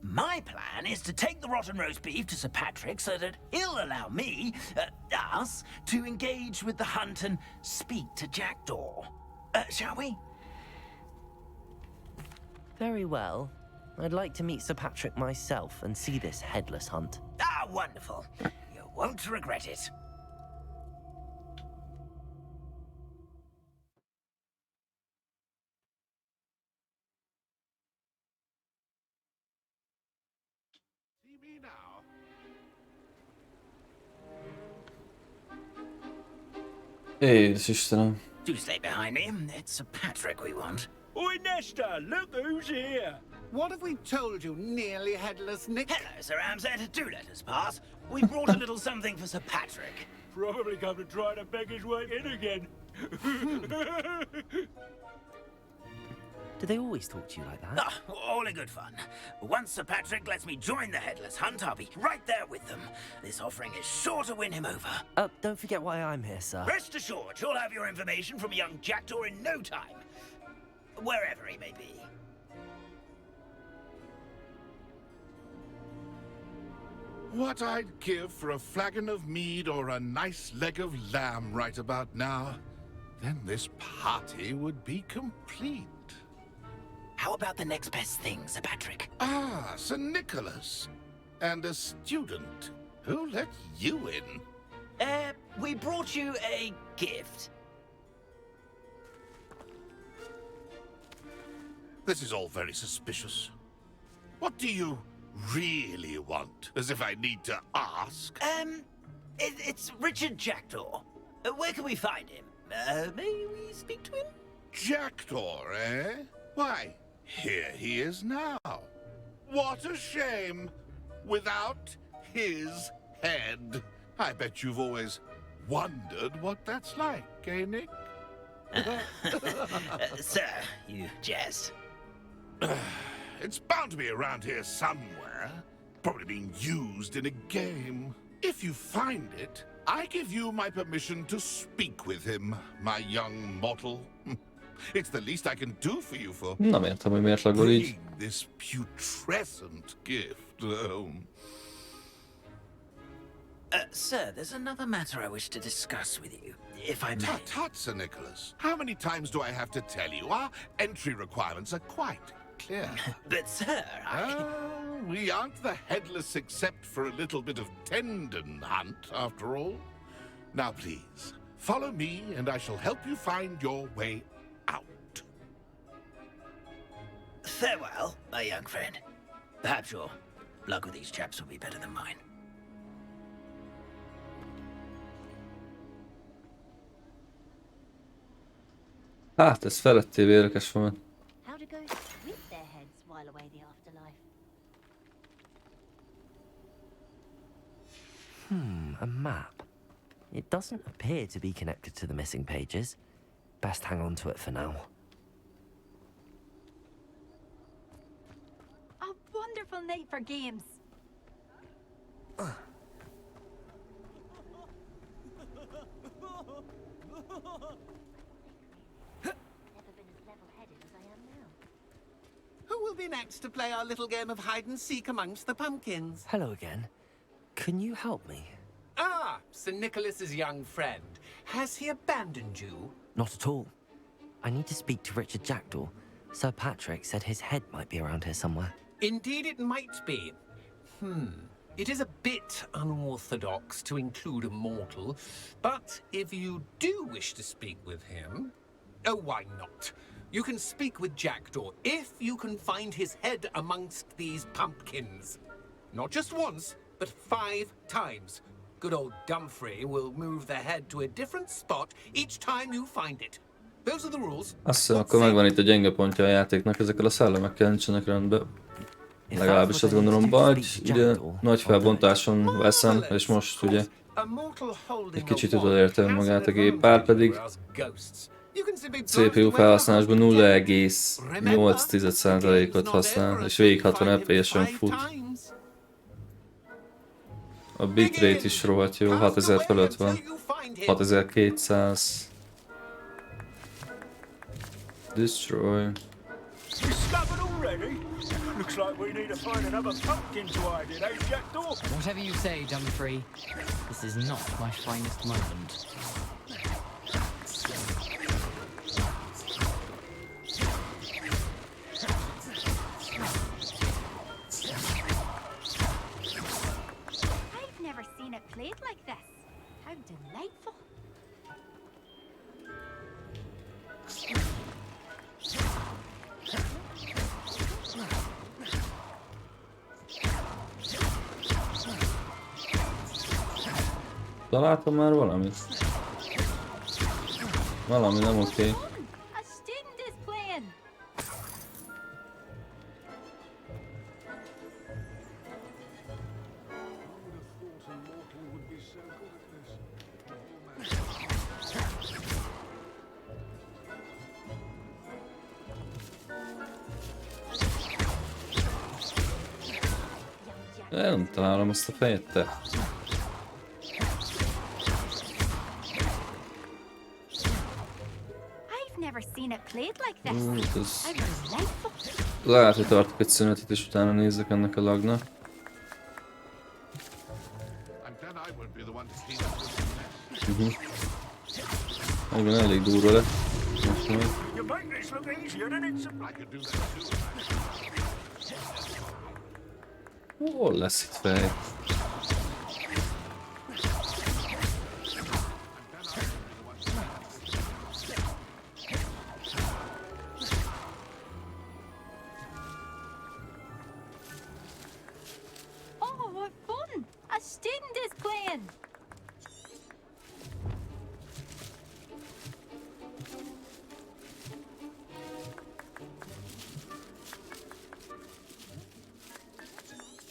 My plan is to take the rotten roast beef to Sir Patrick so that he'll allow me, us, to engage with the hunt and speak to Jackdaw. Shall we? Very well. I'd like to meet Sir Patrick myself and see this headless hunt. Ah, wonderful. You won't regret it. Édes Istenem. Do stay behind me. It's Sir Patrick we want. Oi, Nesta, look who's here. What have we told you, nearly headless Nick? Hello, Sir Ramsay. Do let us pass. We brought a little something for Sir Patrick. Probably come to try to beg his way in again. Do they always talk to you like that? Ah, all in good fun. Once Sir Patrick lets me join the Headless Hunt, I'll be right there with them. This offering is sure to win him over. Don't forget why I'm here, sir. Rest assured, you'll have your information from young Jackdaw in no time. Wherever he may be. What I'd give for a flagon of mead or a nice leg of lamb right about now. Then this party would be complete. How about the next best thing, Sir Patrick? Ah, Sir Nicholas. And a student. Who let you in? We brought you a gift. This is all very suspicious. What do you really want? As if I need to ask? It's Richard Jackdaw. Where can we find him? May we speak to him? Jackdaw, eh? Why, here he is now. What a shame. Without his head. I bet you've always wondered what that's like, eh, Nick? Sir, you jest. It's bound to be around here somewhere. Probably being used in a game. If you find it, I give you my permission to speak with him, my young mortal. It's the least I can do for you for Nem értem, hogy miért lagol így. bringing this putrescent gift home. Sir, there's another matter I wish to discuss with you, if I may. Tut, tut, Sir Nicholas. How many times do I have to tell you? Our entry requirements are quite clear. But, sir, we aren't the headless except for a little bit of tendon hunt, after all. Now, please, follow me, and I shall help you find your way out. Farewell, my young friend. Perhaps your luck with these chaps will be better than mine. Hát, ez felettébb érdekes volt. How to ghosts with their heads while away the afterlife. A map. It doesn't appear to be connected to the missing pages. Best hang on to it for now. A wonderful night for games. Who will be next to play our little game of hide-and-seek amongst the pumpkins? Hello again. Can you help me? Ah, Sir Nicholas's young friend. Has he abandoned you? Not at all. I need to speak to Richard Jackdaw. Sir Patrick said his head might be around here somewhere. Indeed it might be. It is a bit unorthodox to include a mortal, but if you do wish to speak with him... Oh, why not? You can speak with Jackdaw if you can find his head amongst these pumpkins. Not just once, but 5 times. Good old Dumfrey will move the head to a different spot each time you find it. Those are the rules. Azt hiszem, akkor megvan itt a gyenge pontja a játéknak, ezekkel a szellemekkel nincsenek rendben. Legalábbis azt gondolom, vagy ugye nagy felbontáson veszem, és most ugye egy kicsit odaérte magát a gép, bár pedig CPU felhasználásban 0,8%-ot használ, és végig 60 FPS-en fut. A bitrate is rohadt jó, 6000 fölött van, 6200. Destroy. Discovered already? Looks like we need to find another pumpkin to hide in, eh, Jackdaw? Whatever you say, Dumfrey. This is not my finest moment. I've never seen it played like this. How delightful. Találtam már valamit? Valami nem oké. A student is playing. Nem találom ezt a fejet, te. Lehet, hogy tartok egy szünetet, és utána nézzek ennek a lagnak. Igen, elég durva lett. Most majd. Hol lesz itt fej?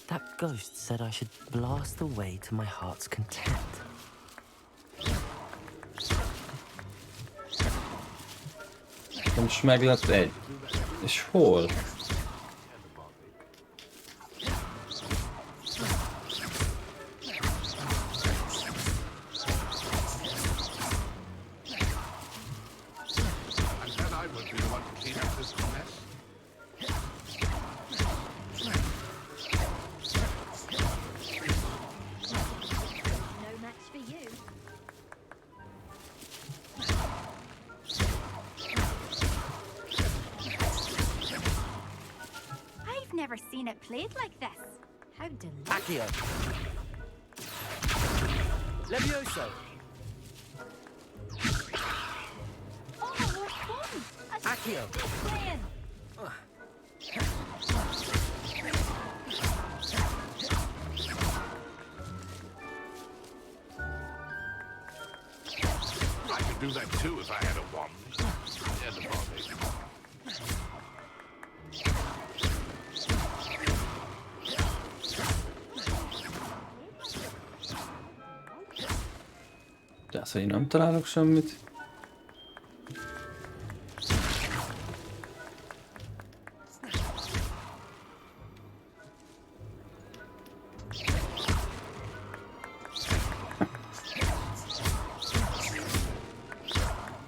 That ghost said I should blast away to my heart's content. Most meg lett egy. És hol? Never seen it played like this. How delightful. Accio. Levioso. Oh, what fun! Accio. Playing. I could do that too if I had a wand. And a body. Tehát, hogy nem találok semmit.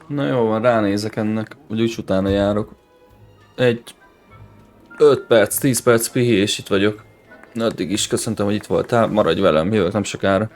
Na jó van, ránézek ennek, úgyis utána járok. 5 perc, 10 perc pihi és itt vagyok. Addig is köszöntöm, hogy itt voltál, maradj velem, jövök nem sokára.